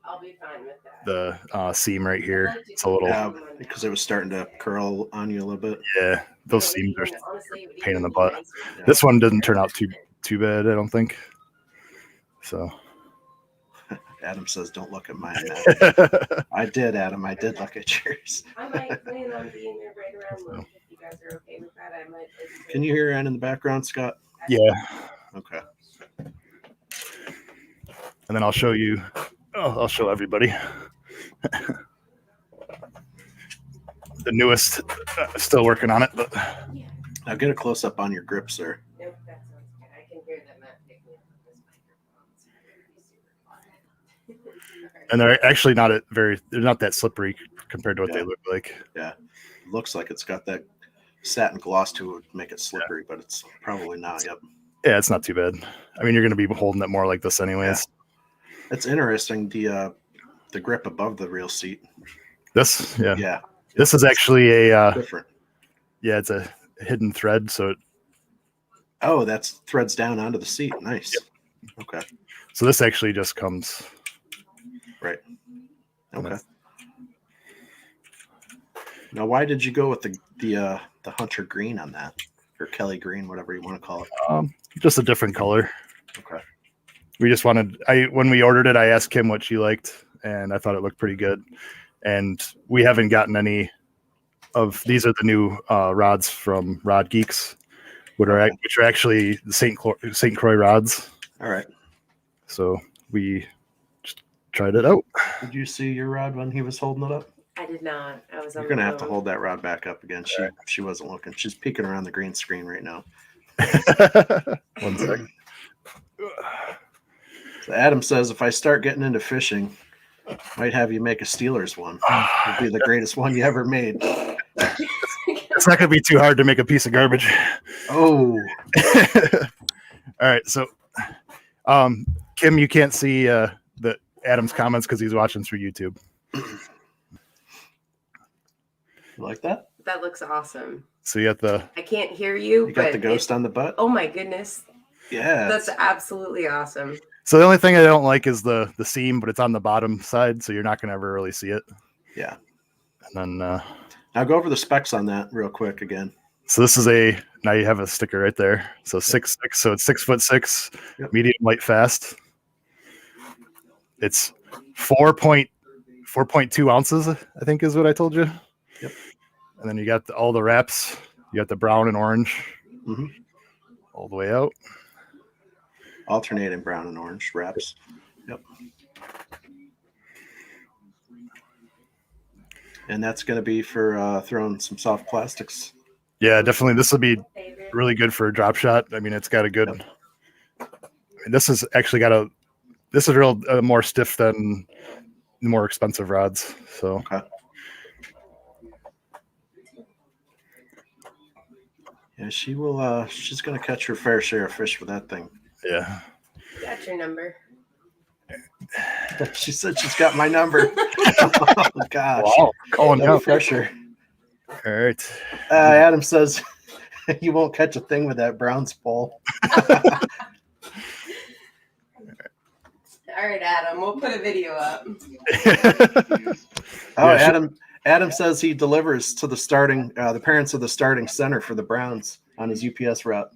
Speaker 3: I'll be fine with that.
Speaker 1: seam right here. It's a little
Speaker 2: Because it was starting to curl on you a little bit.
Speaker 1: yeah. Those seams are
Speaker 3: Honestly, it would
Speaker 1: pain in
Speaker 3: even
Speaker 1: the
Speaker 3: be
Speaker 1: butt.
Speaker 3: nicer.
Speaker 2: Yeah.
Speaker 1: This one doesn't turn out too bad, I don't think. So
Speaker 2: Adam says, "Don't look at mine." I did, Adam. I did look at yours.
Speaker 3: I might plan on being there right around lunch if you guys are okay with that. I might.
Speaker 2: Can you hear Ann in the background, Scott?
Speaker 1: yeah.
Speaker 2: Okay.
Speaker 1: And then I'll show you. I'll show everybody. The newest, still working on it, but
Speaker 2: Now get a close up on your grips there.
Speaker 3: Nope, that sounds good. I can hear them not picking up this microphone.
Speaker 1: and they're actually they're not that slippery compared to what
Speaker 2: Yeah.
Speaker 1: they look like.
Speaker 2: It looks like it's got that satin gloss to it to make it slippery, but it's probably not. Yep.
Speaker 1: Yeah, it's not too bad. I mean, you're going to be holding it more like this anyways.
Speaker 2: It's interesting. The grip above the real seat.
Speaker 1: This, yeah.
Speaker 2: Yeah.
Speaker 1: This is actually a
Speaker 2: Different.
Speaker 1: yeah, it's a hidden thread, so
Speaker 2: Oh, that's threads down onto the seat. Nice. Okay.
Speaker 1: so this actually just comes
Speaker 2: Right. Okay. Now, why did you go with the Hunter green on that, or Kelly green, whatever you want to call it?
Speaker 1: just a different color.
Speaker 2: Okay.
Speaker 1: We just wanted. When we ordered it, I asked Kim what she liked, and I thought it looked pretty good. And we haven't gotten any of these. Are the new rods from Rod Geeks, which are actually the St. Croix rods.
Speaker 2: All right.
Speaker 1: So we just tried it out.
Speaker 2: Did you see your rod when he was holding it up?
Speaker 3: I did not. I was on
Speaker 2: You're gonna
Speaker 3: the
Speaker 2: have to
Speaker 3: phone.
Speaker 2: hold that rod back up again. She wasn't looking. She's peeking around the green screen right now.
Speaker 1: 1 second.
Speaker 2: So Adam says if I start getting into fishing, might have you make a Steelers one. It'd be the greatest one you ever made.
Speaker 1: It's not going to be too hard to make a piece of garbage.
Speaker 2: Oh,
Speaker 1: All right. So, Kim, you can't see the Adam's comments because he's watching through YouTube.
Speaker 2: you like that?
Speaker 3: That looks awesome.
Speaker 1: So you got the
Speaker 3: I can't hear you.
Speaker 2: You got
Speaker 3: but
Speaker 2: the ghost on the butt?
Speaker 3: Oh my goodness,
Speaker 2: Yeah.
Speaker 3: that's absolutely awesome.
Speaker 1: so the only thing I don't like is the seam, but it's on the bottom side, so you're not going to ever really see it.
Speaker 2: Yeah.
Speaker 1: And then
Speaker 2: Now go over the specs on that real quick again.
Speaker 1: so this is now you have a sticker right there. So 6'6", so it's 6'6",
Speaker 2: Yep.
Speaker 1: medium light fast. It's 4.2 ounces, I think is what I told you.
Speaker 2: Yep.
Speaker 1: And then you got all the wraps. You got the brown and orange
Speaker 2: Mm-hmm.
Speaker 1: all the way out.
Speaker 2: Alternating brown and orange wraps. Yep. And that's going to be for throwing some soft plastics.
Speaker 1: Yeah, definitely. This will be really good for a drop shot. I mean, it's got a good.
Speaker 2: Yep.
Speaker 1: I mean, this has actually got This is real more stiff than the more expensive rods. So.
Speaker 2: Okay. Yeah, she will. She's going to catch her fair share of fish with that thing.
Speaker 1: Yeah.
Speaker 3: Got your number.
Speaker 2: She said she's got my number. Oh, gosh.
Speaker 1: Wow. Calling
Speaker 2: No
Speaker 1: out.
Speaker 2: pressure.
Speaker 1: All right.
Speaker 2: Adam says you won't catch a thing with that Browns pole.
Speaker 3: All right, Adam. We'll put a video up.
Speaker 2: Oh,
Speaker 1: Yeah,
Speaker 2: Adam says he delivers to the parents of the starting center for the Browns on his UPS route.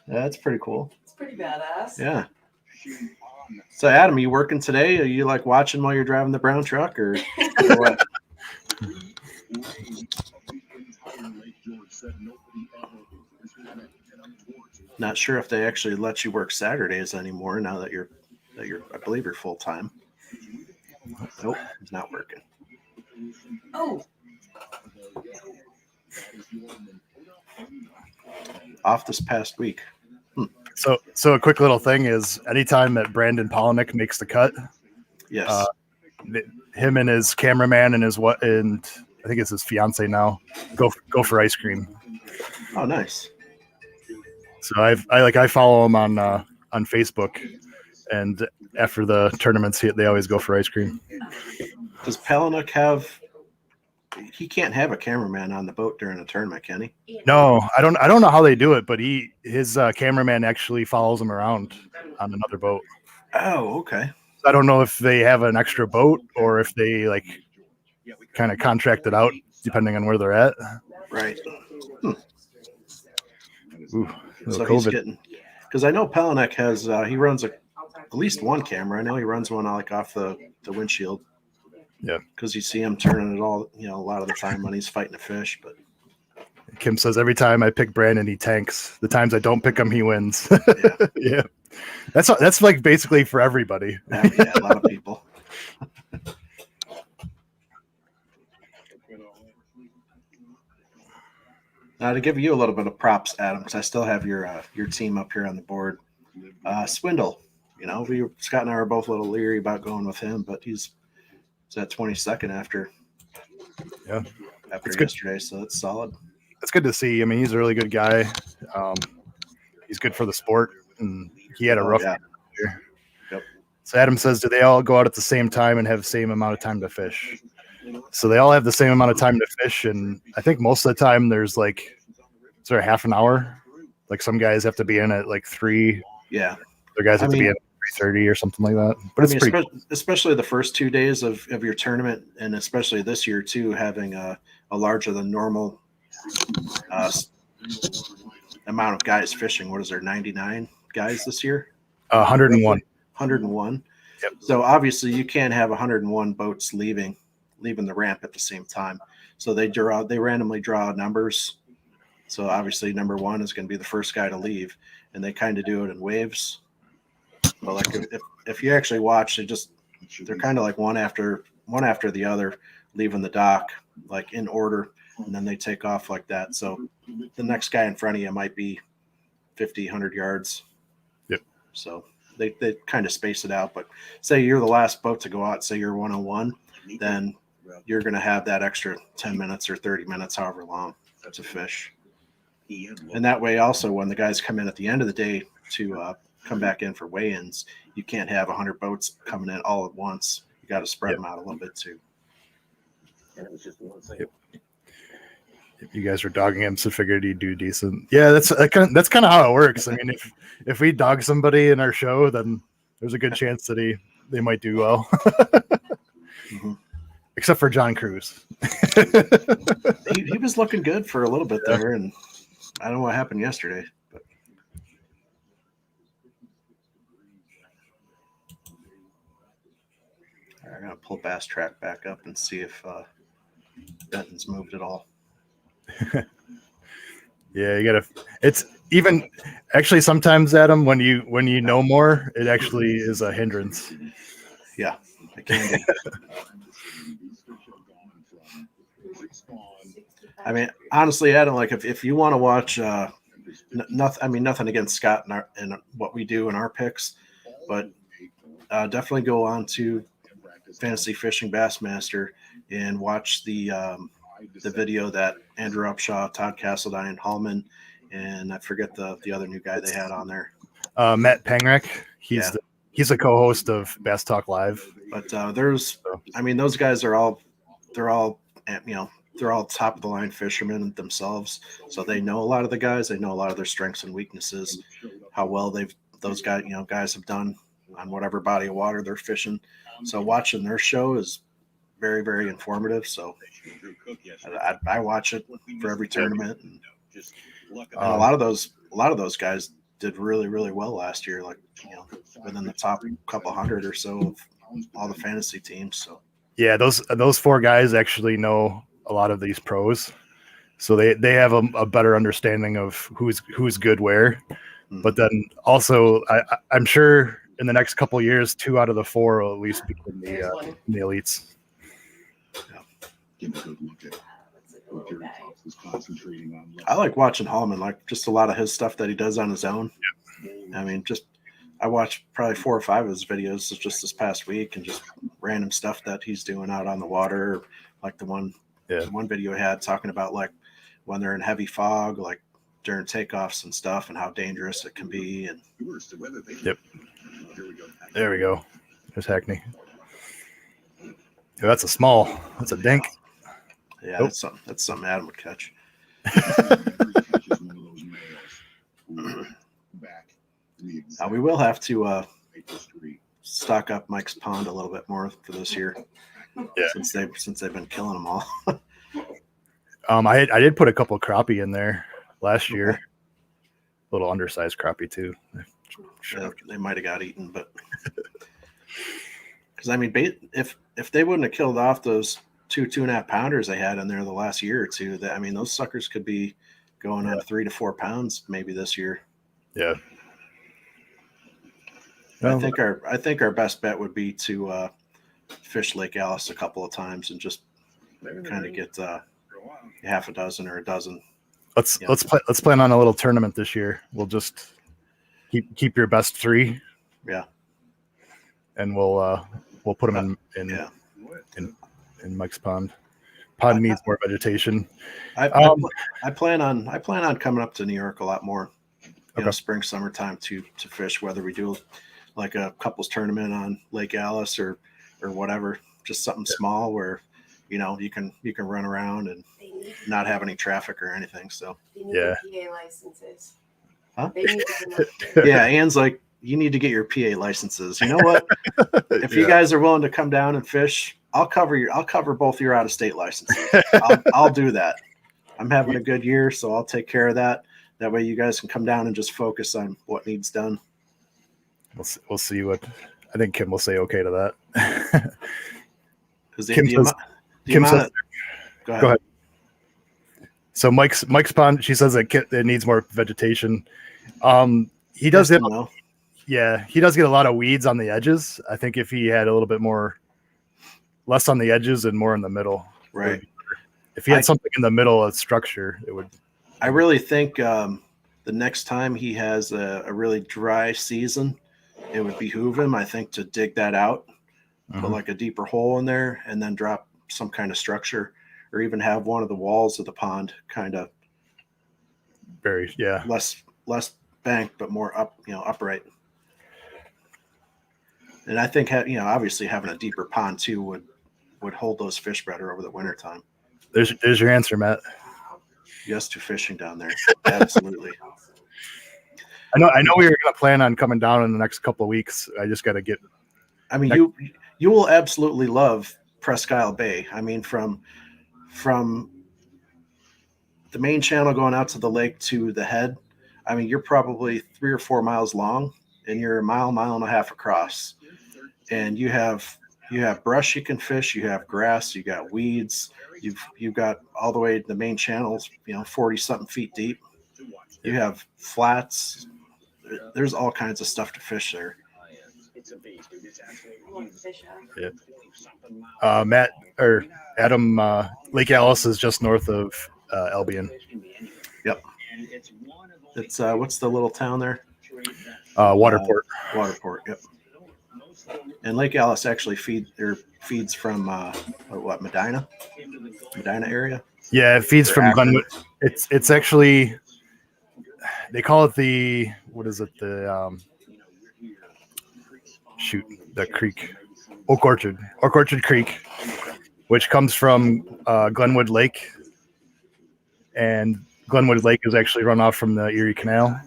Speaker 2: That's pretty cool.
Speaker 3: It's pretty badass.
Speaker 2: Yeah. So, Adam, are you working today? Are you like watching while you're driving the brown truck, or what? Not sure if they actually let you work Saturdays anymore now that you're I believe you're full time. Nope, it's not working.
Speaker 3: Oh,
Speaker 2: Off this past week.
Speaker 1: So a quick little thing is anytime that Brandon Polinick makes the cut,
Speaker 2: Yes.
Speaker 1: him and his cameraman and and I think it's his fiance now go for ice cream.
Speaker 2: Oh, nice.
Speaker 1: So I follow him on Facebook, and after the tournaments, they always go for ice cream.
Speaker 2: Does Palaniuk have? He can't have a cameraman on the boat during a tournament, can he?
Speaker 1: No, I don't know how they do it, but his cameraman actually follows him around on another boat.
Speaker 2: Oh, okay.
Speaker 1: I don't know if they have an extra boat or if they like kind of contract it out depending on where they're at.
Speaker 2: Right.
Speaker 1: Ooh,
Speaker 2: So
Speaker 1: COVID.
Speaker 2: he's getting, because I know Palaniuk has he runs at least one camera. I know he runs one like off the windshield.
Speaker 1: Yeah.
Speaker 2: Because you see him turning it all, a lot of the time when he's fighting a fish. But
Speaker 1: Kim says every time I pick Brandon, he tanks. The times I don't pick him, he wins.
Speaker 2: yeah,
Speaker 1: Yeah, that's like basically for everybody.
Speaker 2: yeah, a lot of people. Now to give you a little bit of props, Adam, because I still have your team up here on the board. Swindle, Scott and I were both a little leery about going with him, but he's at 22nd after yesterday, so it's solid.
Speaker 1: It's good to see. I mean, he's a really good guy. He's good for the sport, and he had a rough year.
Speaker 2: Yep.
Speaker 1: So Adam says, do they all go out at the same time and have the same amount of time to fish? So they all have the same amount of time to fish, and I think most of the time there's like, is there a half an hour? Like some guys have to be in at like 3.
Speaker 2: Yeah.
Speaker 1: Other guys have to be in at 3:30 or something like that. But it's pretty cool.
Speaker 2: Especially the first 2 days of your tournament, and especially this year too, having a larger than normal amount of guys fishing. What is there, 99 guys this year?
Speaker 1: 101.
Speaker 2: 101.
Speaker 1: Yep.
Speaker 2: So obviously you can't have 101 boats leaving the ramp at the same time. So they randomly draw numbers. So obviously number 1 is going to be the first guy to leave, and they kind of do it in waves. But like if you actually watch, they're kind of like one after the other, leaving the dock like in order, and then they take off like that. So the next guy in front of you might be 50, 100 yards.
Speaker 1: Yep.
Speaker 2: So they kind of space it out. But say you're the last boat to go out, say you're 101, then you're going to have that extra 10 minutes or 30 minutes, however long, to fish. And that way also when the guys come in at the end of the day to come back in for weigh-ins, you can't have 100 boats coming in all at once. You got to spread them out a little bit too.
Speaker 4: And it was just one thing.
Speaker 1: Yep. You guys were dogging him, so figured he'd do decent. Yeah, that's kind of how it works. I mean, if we dog somebody in our show, then there's a good chance that they might do well.
Speaker 2: Mm-hmm.
Speaker 1: Except for John Cruz.
Speaker 2: he was looking good for a little bit there, and I don't know what happened yesterday. But I'm gonna pull Bass Track back up and see if Benton's moved at all.
Speaker 1: Yeah, you gotta. It's even actually sometimes, Adam, when you know more, it actually is a hindrance.
Speaker 2: Yeah, it can be. I mean, honestly, Adam, like if you want to watch, nothing against Scott and what we do in our picks, but definitely go on to Fantasy Fishing Bassmaster and watch the video that Andrew Upshaw, Todd Castledine, Hallman, and I forget the other new guy they had on there.
Speaker 1: Matt Pangrek. He's a co-host of Bass Talk Live.
Speaker 2: But those guys are all they're all top of the line fishermen themselves, so they know a lot of the guys. They know a lot of their strengths and weaknesses, how well those guys have done on whatever body of water they're fishing. So watching their show is very, very informative. So I watch it for every tournament, and a lot of those guys did really, really well last year. Like within the top couple hundred or so of all the fantasy teams. So
Speaker 1: yeah, those 4 guys actually know a lot of these pros, so they have a better understanding of who's good where. But then also I'm sure in the next couple of years, 2 out of the 4 will at least be in the elites.
Speaker 5: Give a good look at what Gary Fox is concentrating on.
Speaker 2: I like watching Hallman, like just a lot of his stuff that he does on his own. I mean, I watched probably 4 or 5 of his videos just this past week, and just random stuff that he's doing out on the water, like the one video he had talking about like when they're in heavy fog, like during takeoffs and stuff, and how dangerous it can be. And
Speaker 1: yep, there we go. There's Hackney. Yeah, that's a small. That's a dink.
Speaker 2: Yeah, that's something Adam would catch. Now we will have to stock up Mike's pond a little bit more for this year.
Speaker 1: Yeah,
Speaker 2: since they've been killing them all.
Speaker 1: I did put a couple crappie in there last year. A little undersized crappie too.
Speaker 2: Yeah, they might have got eaten, but because I mean, if they wouldn't have killed off those 2.5 pounders they had in there the last year or two, that I mean, those suckers could be going on 3 to 4 pounds maybe this year.
Speaker 1: Yeah.
Speaker 2: I think our best bet would be to fish Lake Alice a couple of times and just kind of get half a dozen or a dozen.
Speaker 1: Let's plan on a little tournament this year. We'll just keep your best 3.
Speaker 2: Yeah.
Speaker 1: And we'll put them in Mike's pond. Pond needs more vegetation.
Speaker 2: I plan on coming up to New York a lot more. You know, spring, summertime to fish, whether we do like a couples tournament on Lake Alice or whatever, just something small where, you know, you can run around and not have any traffic or anything. So
Speaker 3: PA licenses.
Speaker 2: Huh?
Speaker 3: Yeah,
Speaker 2: yeah, Ann's like, you need to get your PA licenses. You know what? If you guys are willing to come down and fish, I'll cover both your out of state licenses. I'll do that. I'm having a good year, so I'll take care of that. That way you guys can come down and just focus on what needs done.
Speaker 1: We'll see what I think Kim will say okay to that.
Speaker 2: Kim says, go ahead.
Speaker 1: So Mike's pond, she says that it needs more vegetation. He does get a lot of weeds on the edges. I think if he had a little bit less on the edges and more in the middle.
Speaker 2: Right.
Speaker 1: If he had something in the middle of structure, it would.
Speaker 2: I really think the next time he has a really dry season, it would behoove him, I think, to dig that out, put like a deeper hole in there, and then drop some kind of structure, or even have one of the walls of the pond kind of less banked but more upright. And I think obviously having a deeper pond too would hold those fish better over the winter time.
Speaker 1: There's your answer, Matt.
Speaker 2: Yes to fishing down there. Absolutely.
Speaker 1: I know we were going to plan on coming down in the next couple of weeks. I just got to get.
Speaker 2: I mean, you will absolutely love Presque Isle Bay. I mean, from the main channel going out to the lake to the head, I mean, you're probably 3 or 4 miles long, and you're a mile and a half across. And you have brush you can fish, you have grass, you got weeds, you've got all the way to the main channels, 40 something feet deep. You have flats. There's all kinds of stuff to fish there.
Speaker 1: Yeah. Matt or Adam, Lake Alice is just north of Albion.
Speaker 2: Yep. It's what's the little town there?
Speaker 1: Waterport.
Speaker 2: Waterport. Yep. And Lake Alice actually feeds from Medina area.
Speaker 1: Yeah, it feeds from Glenwood. It's actually, they call it the creek, Oak Orchard Creek, which comes from Glenwood Lake, and Glenwood Lake is actually run off from the Erie Canal.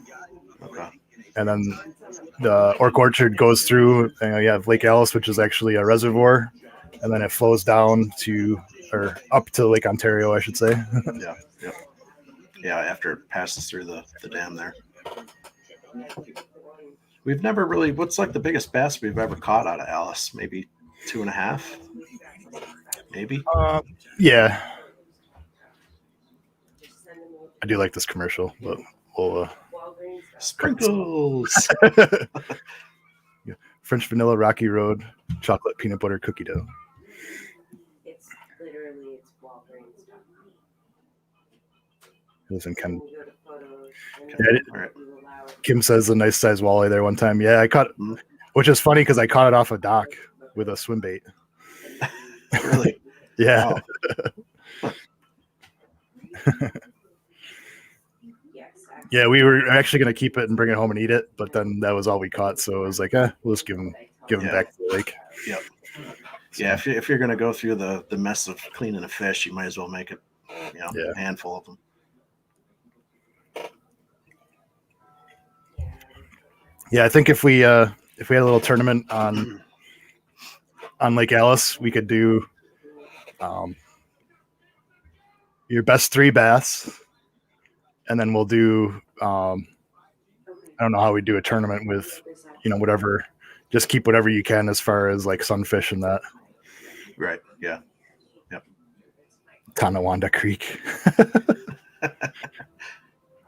Speaker 2: Okay.
Speaker 1: And then the Oak Orchard goes through, and you have Lake Alice, which is actually a reservoir, and then it flows down up to Lake Ontario, I should say.
Speaker 2: Yeah, after it passes through the dam there. We've never really, what's like the biggest bass we've ever caught out of Alice? Maybe 2.5? Maybe?
Speaker 1: Yeah. I do like this commercial, but we'll
Speaker 2: sprinkles.
Speaker 1: French vanilla Rocky Road chocolate peanut butter cookie dough.
Speaker 3: It's literally it's Walgreens stuff.
Speaker 1: Listen,
Speaker 3: So
Speaker 1: Ken,
Speaker 3: when you go to photos, and
Speaker 1: Yeah, it-
Speaker 2: All right.
Speaker 3: you allow it.
Speaker 1: Kim says a nice size walleye there one time. Yeah, I caught,
Speaker 2: Mhm.
Speaker 1: which is funny because I caught it off a dock with a swim bait.
Speaker 2: Really?
Speaker 1: Yeah.
Speaker 2: Wow.
Speaker 3: Yes.
Speaker 1: Yeah, we were actually going to keep it and bring it home and eat it, but then that was all we caught. So it was like, we'll just give him
Speaker 2: Yeah.
Speaker 1: back to the lake.
Speaker 2: Yep.
Speaker 1: So,
Speaker 2: Yeah, if you're going to go through the mess of cleaning a fish, you might as well make it,
Speaker 1: Yeah.
Speaker 2: a handful of them.
Speaker 1: yeah, I think if we had a little tournament on Lake Alice, we could do your best 3 bass, and then we'll do I don't know how we do a tournament with whatever. Just keep whatever you can as far as like sunfish and that.
Speaker 2: Right. Yeah.
Speaker 1: Tonawanda Creek.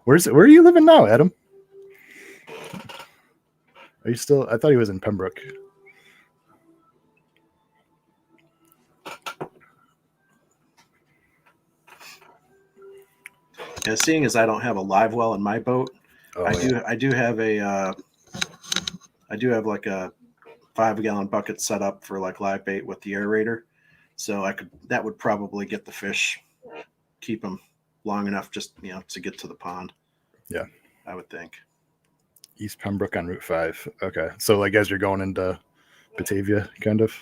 Speaker 1: Where are you living now, Adam? Are you still? I thought he was in Pembroke.
Speaker 2: Yeah, seeing as I don't have a live well in my boat,
Speaker 1: Oh,
Speaker 2: I do have a I do have like a 5-gallon bucket set up for like live bait with the aerator, so that would probably get the fish, keep them long enough just to get to the pond.
Speaker 1: Yeah,
Speaker 2: I would think.
Speaker 1: East Pembroke on Route 5. Okay, so like as you're going into Batavia, kind of.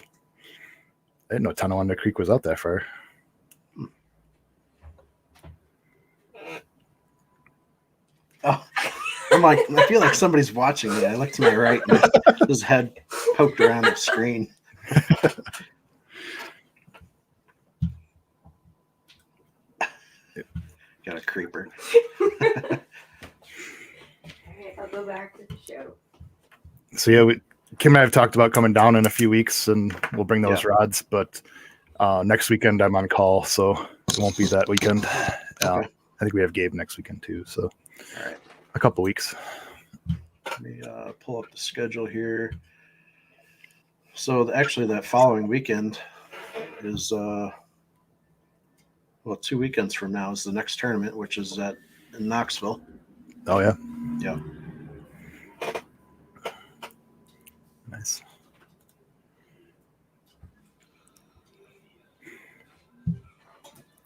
Speaker 1: I didn't know Tonawanda Creek was out that far.
Speaker 2: Oh, I'm like, I feel like somebody's watching me. I look to my right and his head poked around the screen. Got a creeper.
Speaker 3: Alright, I'll go back to the show.
Speaker 1: So yeah, Kim and I have talked about coming down in a few weeks, and we'll bring those rods. But next weekend I'm on call, so it won't be that weekend.
Speaker 2: Okay.
Speaker 1: I think we have Gabe next weekend too. So
Speaker 2: All right.
Speaker 1: a couple weeks.
Speaker 2: Let me pull up the schedule here. So actually, that following weekend is 2 weekends from now is the next tournament, which is in Knoxville.
Speaker 1: Oh yeah.
Speaker 2: Yeah.
Speaker 1: Nice.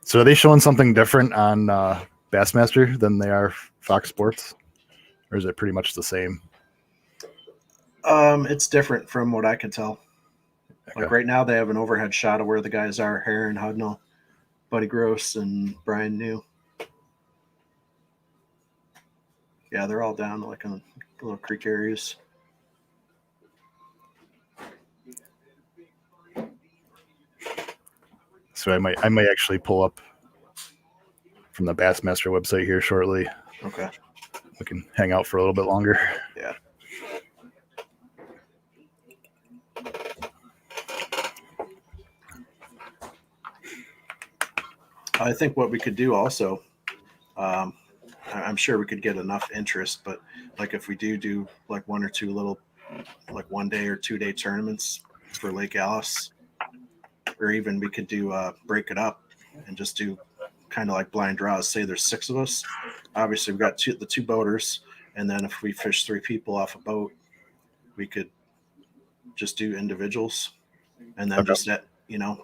Speaker 1: So are they showing something different on Bassmaster than they are Fox Sports, or is it pretty much the same?
Speaker 2: It's different from what I can tell.
Speaker 1: Okay.
Speaker 2: Like right now, they have an overhead shot of where the guys are: Heron, Hudnall, Buddy Gross, and Brian New. Yeah, they're all down like in little creek areas.
Speaker 1: So I might actually pull up from the Bassmaster website here shortly.
Speaker 2: Okay.
Speaker 1: We can hang out for a little bit longer.
Speaker 2: Yeah. I think what we could do also, I'm sure we could get enough interest, but like if we do like 1 or 2 little, like 1 day or 2 day tournaments for Lake Alice, or even we could do break it up and just do kind of like blind draws. Say there's 6 of us. Obviously, we've got the 2 boaters, and then if we fish 3 people off a boat, we could just do individuals, and then just at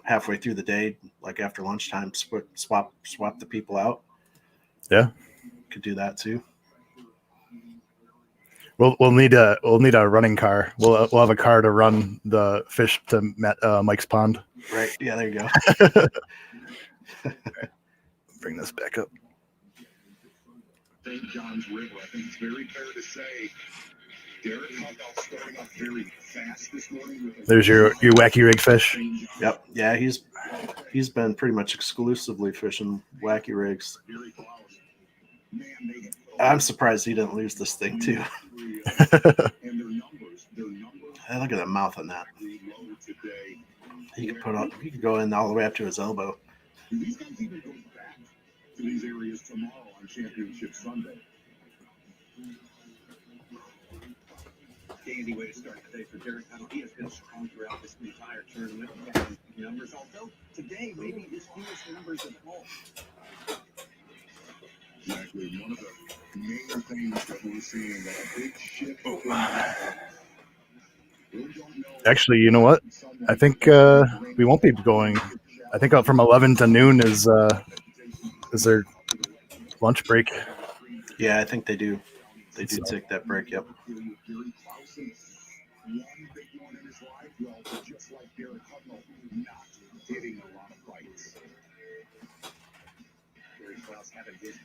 Speaker 2: halfway through the day, like after lunchtime, swap the people out.
Speaker 1: Yeah,
Speaker 2: could do that too.
Speaker 1: We'll need a running car. We'll have a car to run the fish to Mike's pond.
Speaker 2: Right. Yeah. There you go.
Speaker 1: Bring this back up.
Speaker 5: St. John's River. I think it's very fair to say Derek Hudnall starting off very fast this morning.
Speaker 1: There's your wacky rig fish.
Speaker 2: Yep. Yeah. He's been pretty much exclusively fishing wacky rigs. I'm surprised he didn't lose this thing too. Hey, look at the mouth on that. He could go in all the way up to his elbow.
Speaker 5: These guys even go back to these areas tomorrow on Championship Sunday.
Speaker 4: dandy way to start the day for Derek Huddle. He has been strong throughout this entire tournament. Numbers, although today maybe his fewest numbers of all.
Speaker 5: Exactly. One of the main things that we're seeing, a big shift.
Speaker 1: Actually, you know what? I think we won't be going. I think from 11 to noon is their lunch break.
Speaker 2: Yeah, I think they do. They do take that break. Yep.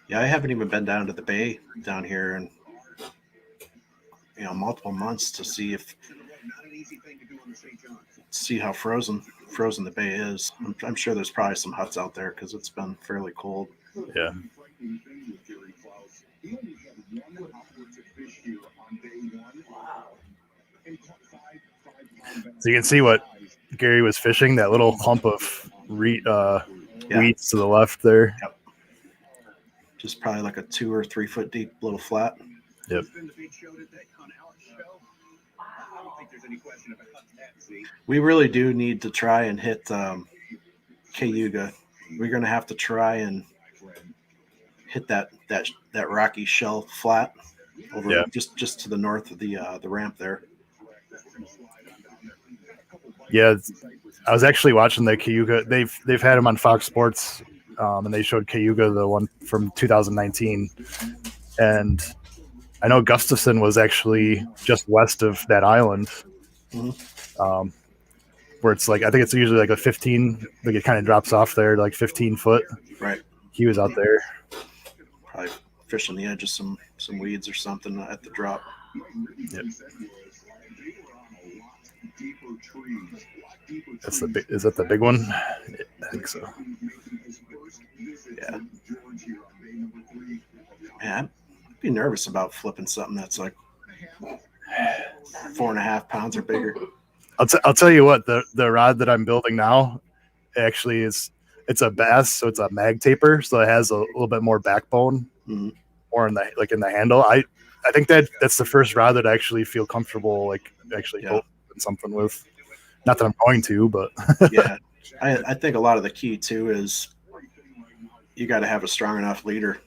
Speaker 2: Yeah, I haven't even been down to the bay down here in multiple months to see how frozen the bay is. I'm sure there's probably some huts out there because it's been fairly cold.
Speaker 1: Yeah. So you can see what Gary was fishing, that little clump of weeds to the left there.
Speaker 2: Yep. Just probably like a 2 or 3 foot deep little flat.
Speaker 1: Yep.
Speaker 2: We really do need to try and hit Cayuga. We're going to have to try and hit that rocky shell flat over just to the north of the ramp there.
Speaker 1: Yeah, I was actually watching the Cayuga. They've had him on Fox Sports, and they showed Cayuga, the one from 2019, and I know Gustafson was actually just west of that island, where it's like, I think it's usually like a 15, like it kind of drops off there to like 15 foot.
Speaker 2: Right.
Speaker 1: He was out there.
Speaker 2: Probably fishing the edge of some weeds or something at the drop.
Speaker 1: Yep. That's the big. Is that the big one? I think so.
Speaker 2: Yeah. Man, I'd be nervous about flipping something that's like 4.5 pounds or bigger.
Speaker 1: I'll tell you what, the rod that I'm building now actually it's a bass, so it's a mag taper, so it has a little bit more backbone, more in the handle. I think that's the first rod that I actually feel comfortable building something with. Not that I'm going to, but
Speaker 2: yeah, I think a lot of the key too is you got to have a strong enough leader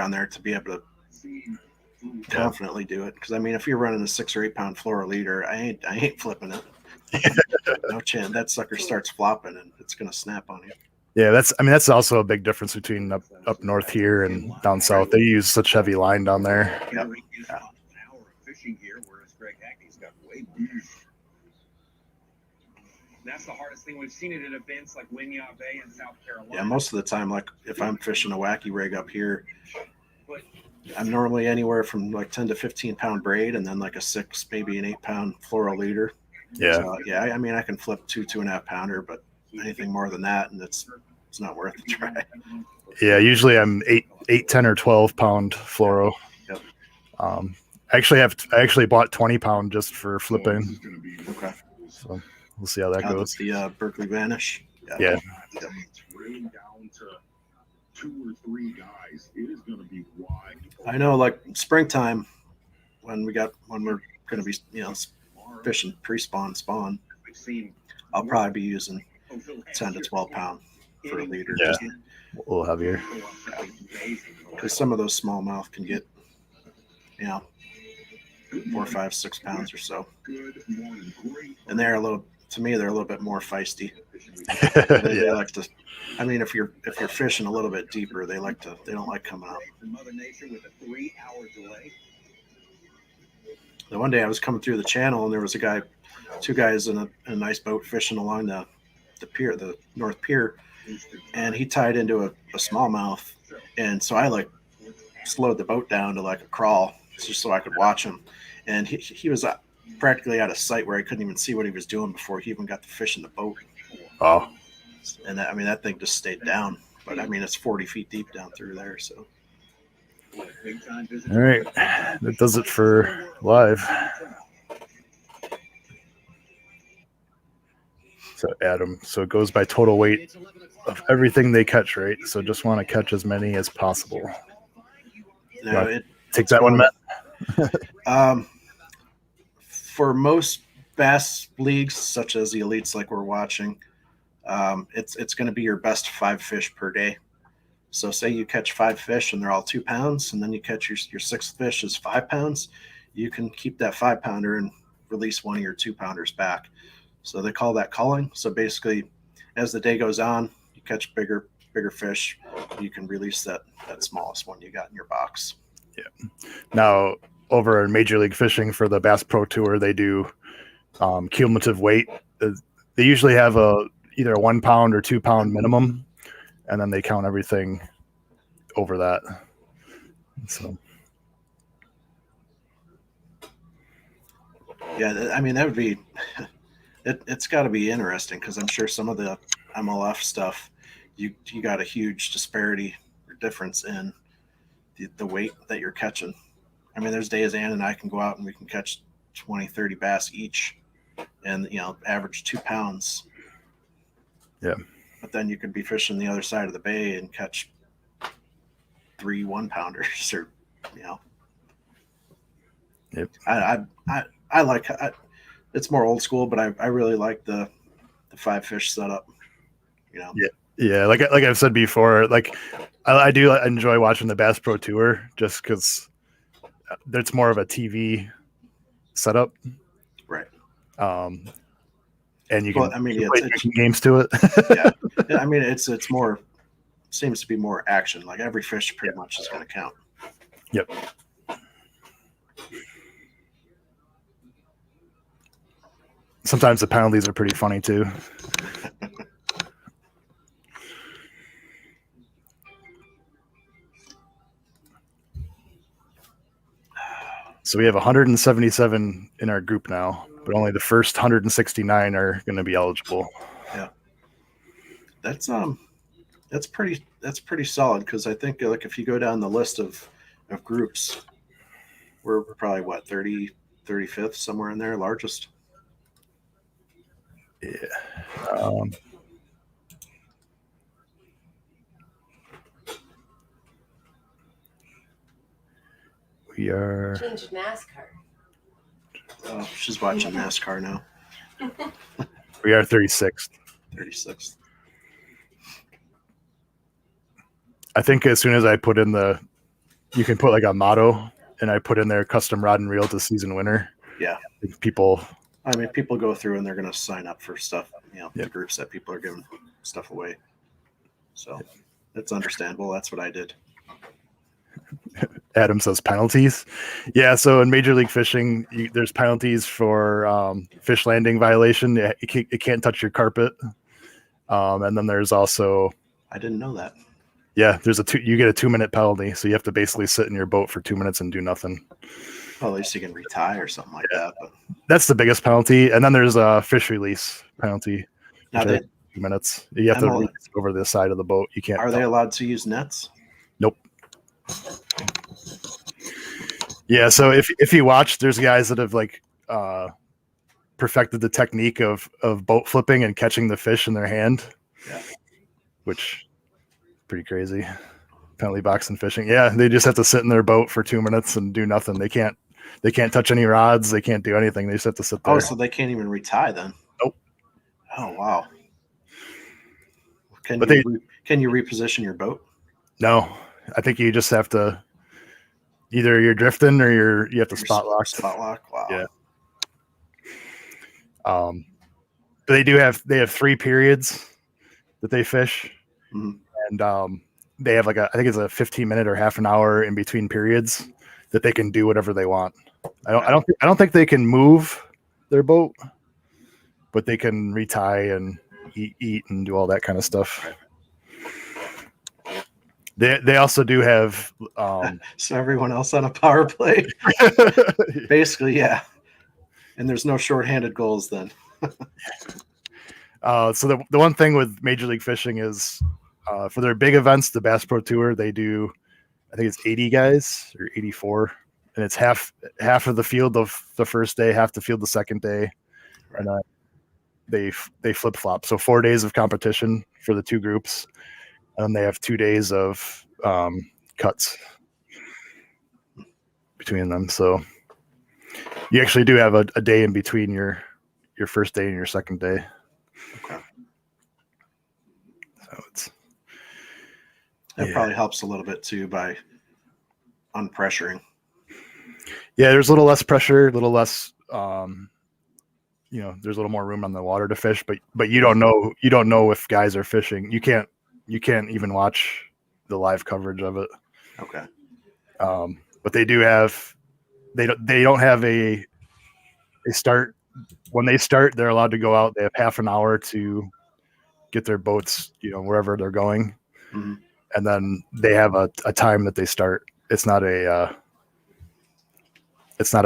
Speaker 2: on there to be able to confidently do it. Because I mean, if you're running a 6 or 8 pound fluoro leader, I ain't flipping it. No chance. That sucker starts flopping and it's gonna snap on you.
Speaker 1: Yeah, that's also a big difference between up north here and down south. They use such heavy line down there.
Speaker 2: Yep.
Speaker 4: Yeah. That's the hardest thing. We've seen it at events like Winyah Bay in South Carolina.
Speaker 2: Yeah, most of the time, like if I'm fishing a wacky rig up here, I'm normally anywhere from like 10 to 15 pound braid and then like a 6, maybe an 8 pound fluoro leader.
Speaker 1: Yeah.
Speaker 2: So, yeah, I mean, I can flip 2.5 pounder, but anything more than that, and it's not worth the try.
Speaker 1: Yeah, usually I'm 8, 10, or 12 pound fluoro.
Speaker 2: Yep.
Speaker 1: I actually bought 20 pound just for flipping.
Speaker 2: Okay.
Speaker 1: So we'll see how that goes.
Speaker 2: The Berkeley Vanish.
Speaker 1: Yeah.
Speaker 5: Down to 2 or 3 guys, it is going to be wide.
Speaker 2: I know, like springtime, when we're going to be fishing pre-spawn spawn, I'll probably be using 10 to 12 pound for a leader.
Speaker 1: Yeah. A little heavier.
Speaker 2: Because some of those smallmouth can get 4, 5, 6 pounds or so, and they're a little bit more feisty. They like to. I mean, if you're fishing a little bit deeper, they don't like coming up. The one day I was coming through the channel and there was 2 guys in a nice boat fishing along the pier, the North Pier, and he tied into a smallmouth, and so I slowed the boat down to like a crawl just so I could watch him, and he was practically out of sight where I couldn't even see what he was doing before he even got the fish in the boat.
Speaker 1: Oh.
Speaker 2: And that thing just stayed down, but I mean it's 40 feet deep down through there. So.
Speaker 1: All right, that does it for live. So Adam, so it goes by total weight of everything they catch, right? So just want to catch as many as possible.
Speaker 2: No,
Speaker 1: take that one, Matt.
Speaker 2: for most bass leagues, such as the elites, like we're watching, it's going to be your best 5 fish per day. So say you catch 5 fish and they're all 2 pounds, and then you catch your 6th fish is 5 pounds. You can keep that 5 pounder and release one of your 2 pounders back. So they call that culling. So basically, as the day goes on, you catch bigger fish. You can release that smallest one you got in your box.
Speaker 1: Yeah. Now, over in Major League Fishing for the Bass Pro Tour, they do cumulative weight. They usually have either a 1 pound or 2 pound minimum, and then they count everything over that. So,
Speaker 2: yeah, I mean, that would be it's got to be interesting, because I'm sure some of the MLF stuff, you got a huge disparity or difference in the weight that you're catching. I mean, there's days Ann and I can go out and we can catch 20, 30 bass each, and average 2 pounds.
Speaker 1: Yeah.
Speaker 2: But then you could be fishing the other side of the bay and catch 3 1-pounders, or
Speaker 1: Yep.
Speaker 2: I like it's more old school, but I really like the 5 fish setup.
Speaker 1: Yeah, like I've said before, like I do enjoy watching the Bass Pro Tour just because it's more of a TV setup,
Speaker 2: Right?
Speaker 1: And you can,
Speaker 2: I mean,
Speaker 1: play drinking games to it.
Speaker 2: Yeah, I mean, it's more, seems to be more action. Like every fish pretty much is going to count.
Speaker 1: Yep. Sometimes the penalties are pretty funny too. So we have 177 in our group now, but only the first 169 are going to be eligible.
Speaker 2: Yeah, that's pretty solid, because I think, like, if you go down the list of groups, we're probably 35th, somewhere in there, largest.
Speaker 1: Yeah. We are.
Speaker 3: Change NASCAR.
Speaker 2: Oh, she's watching NASCAR now.
Speaker 1: We are 36th.
Speaker 2: 36th.
Speaker 1: I think as soon as I put in you can put like a motto, and I put in there custom rod and reel to season winner.
Speaker 2: Yeah.
Speaker 1: People
Speaker 2: go through and they're going to sign up for stuff,
Speaker 1: Yep.
Speaker 2: The groups that people are giving stuff away. So it's understandable. That's what I did.
Speaker 1: Adam says penalties. Yeah, so in Major League Fishing, there's penalties for fish landing violation. It can't touch your carpet. And then there's also,
Speaker 2: I didn't know that.
Speaker 1: Yeah, you get a 2-minute penalty, so you have to basically sit in your boat for 2 minutes and do nothing.
Speaker 2: Well, at least you can retie or something like that. But
Speaker 1: that's the biggest penalty. And then there's a fish release penalty.
Speaker 2: now
Speaker 1: 2 minutes. You have to release over the side of the boat. You can't.
Speaker 2: Are they allowed to use nets?
Speaker 1: Nope. Yeah, so if you watch, there's guys that have perfected the technique of boat flipping and catching the fish in their hand.
Speaker 2: Yeah.
Speaker 1: Which pretty crazy. Penalty box and fishing. Yeah, they just have to sit in their boat for 2 minutes and do nothing. They can't touch any rods. They can't do anything. They just have to sit there.
Speaker 2: Oh, so they can't even retie then?
Speaker 1: Nope.
Speaker 2: Oh, wow. Can you reposition your boat?
Speaker 1: No, I think you just have to. Either you're drifting or you have to spot lock.
Speaker 2: Spot lock. Wow.
Speaker 1: Yeah. But they have 3 periods that they fish,
Speaker 2: Mhm.
Speaker 1: and they have I think it's a 15-minute or half an hour in between periods that they can do whatever they want. I don't think they can move their boat, but they can retie and eat and do all that kind of stuff. They also do have
Speaker 2: so everyone else on a power play, basically, yeah. And there's no shorthanded goals then.
Speaker 1: So the one thing with Major League Fishing is for their big events, the Bass Pro Tour, they do, I think it's 80 guys or 84, and it's half of the field of the first day, half the field the second day, and they flip flop. So 4 days of competition for the 2 groups, and they have 2 days of cuts between them. So You actually do have a day in between your first day and your second day.
Speaker 2: Okay.
Speaker 1: So it's
Speaker 2: That probably helps a little bit too by unpressuring.
Speaker 1: yeah, there's a little less pressure, a little less there's a little more room on the water to fish, but you don't know if guys are fishing. You can't even watch the live coverage of it.
Speaker 2: Okay.
Speaker 1: But they don't have a start. When they start, they're allowed to go out. They have half an hour to get their boats, wherever they're going.
Speaker 2: Mm-hmm.
Speaker 1: And then they have a time that they start. It's not a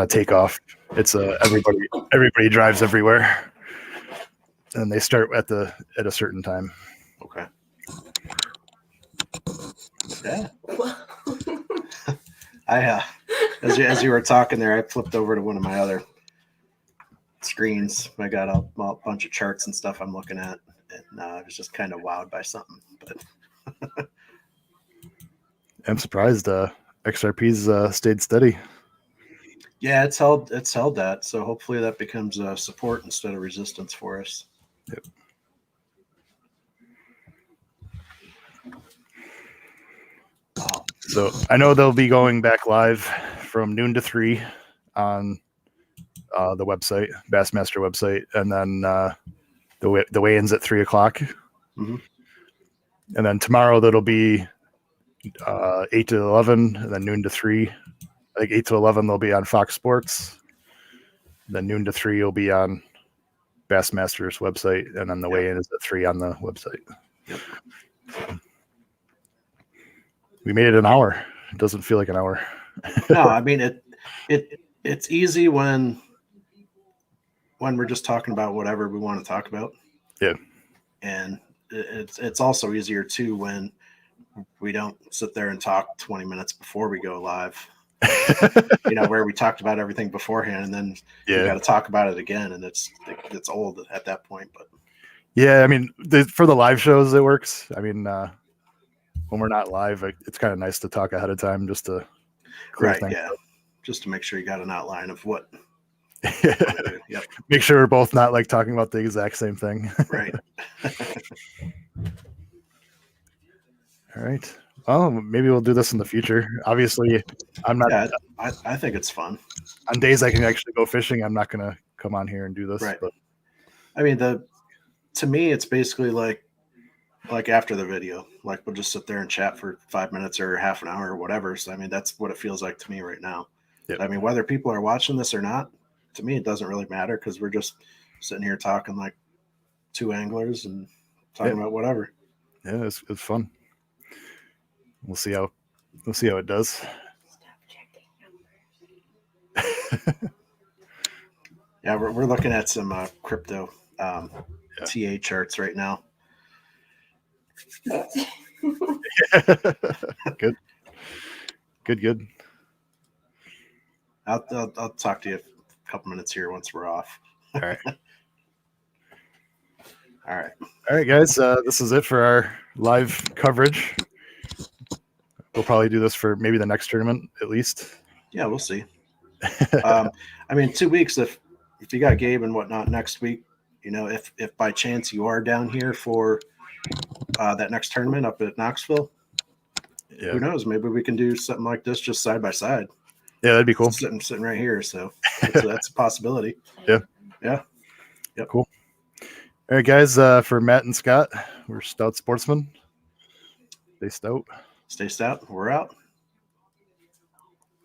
Speaker 1: takeoff. It's everybody drives everywhere, and they start at a certain time.
Speaker 2: Okay. Yeah. I as you were talking there, I flipped over to one of my other screens. I got a bunch of charts and stuff I'm looking at, and I was just kind of wowed by something. But
Speaker 1: I'm surprised XRP's stayed steady.
Speaker 2: yeah, it's held that. So hopefully that becomes support instead of resistance for us.
Speaker 1: Yep. So I know they'll be going back live from noon to 3 on the website, Bassmaster website, and then the weigh-ins at 3 o'clock.
Speaker 2: Mm-hmm.
Speaker 1: And then tomorrow that'll be 8 to 11, and then noon to 3. I think 8 to 11 they'll be on Fox Sports. Then noon to 3 will be on Bassmaster's website, and then the weigh-in is at 3 on the website.
Speaker 2: Yep.
Speaker 1: We made it an hour. It doesn't feel like an hour.
Speaker 2: No, I mean it's easy when we're just talking about whatever we want to talk about.
Speaker 1: Yeah.
Speaker 2: And it's also easier too when we don't sit there and talk 20 minutes before we go live. Where we talked about everything beforehand, and then we got to talk about it again, and it's old at that point. But
Speaker 1: yeah, I mean, for the live shows it works. I mean, when we're not live, it's kind of nice to talk ahead of time just to clear things up.
Speaker 2: Just to make sure you got an outline of what. Yep.
Speaker 1: Make sure we're both not like talking about the exact same thing.
Speaker 2: Right.
Speaker 1: All right. Well, maybe we'll do this in the future. Obviously, I'm not.
Speaker 2: Yeah, I think it's fun.
Speaker 1: On days I can actually go fishing, I'm not going to come on here and do this.
Speaker 2: Right.
Speaker 1: But
Speaker 2: I mean, to me, it's basically like after the video, like we'll just sit there and chat for 5 minutes or half an hour or whatever. So, I mean, that's what it feels like to me right now.
Speaker 1: Yep.
Speaker 2: I mean, whether people are watching this or not, to me, it doesn't really matter because we're just sitting here talking like two anglers and talking about whatever.
Speaker 1: Yeah, it's fun. We'll see how it does.
Speaker 3: Stop checking numbers.
Speaker 2: Yeah, we're looking at some crypto TA charts right now. Good. I'll talk to you a couple minutes here once we're off.
Speaker 1: All right.
Speaker 2: All
Speaker 1: All right, guys. This is it for our live coverage. We'll probably do this for maybe the next tournament at least.
Speaker 2: Yeah, we'll see. I mean, 2 weeks if you got Gabe and whatnot next week, if by chance you are down here for that next tournament up at Knoxville, who knows? Maybe we can do something like this just side by side.
Speaker 1: Yeah, that'd be cool.
Speaker 2: Sitting right here, so that's a possibility.
Speaker 1: Yeah.
Speaker 2: Yep.
Speaker 1: Cool. All right, guys. For Matt and Scott, we're Stout Sportsmen. Stay stout.
Speaker 2: Stay stout. We're out.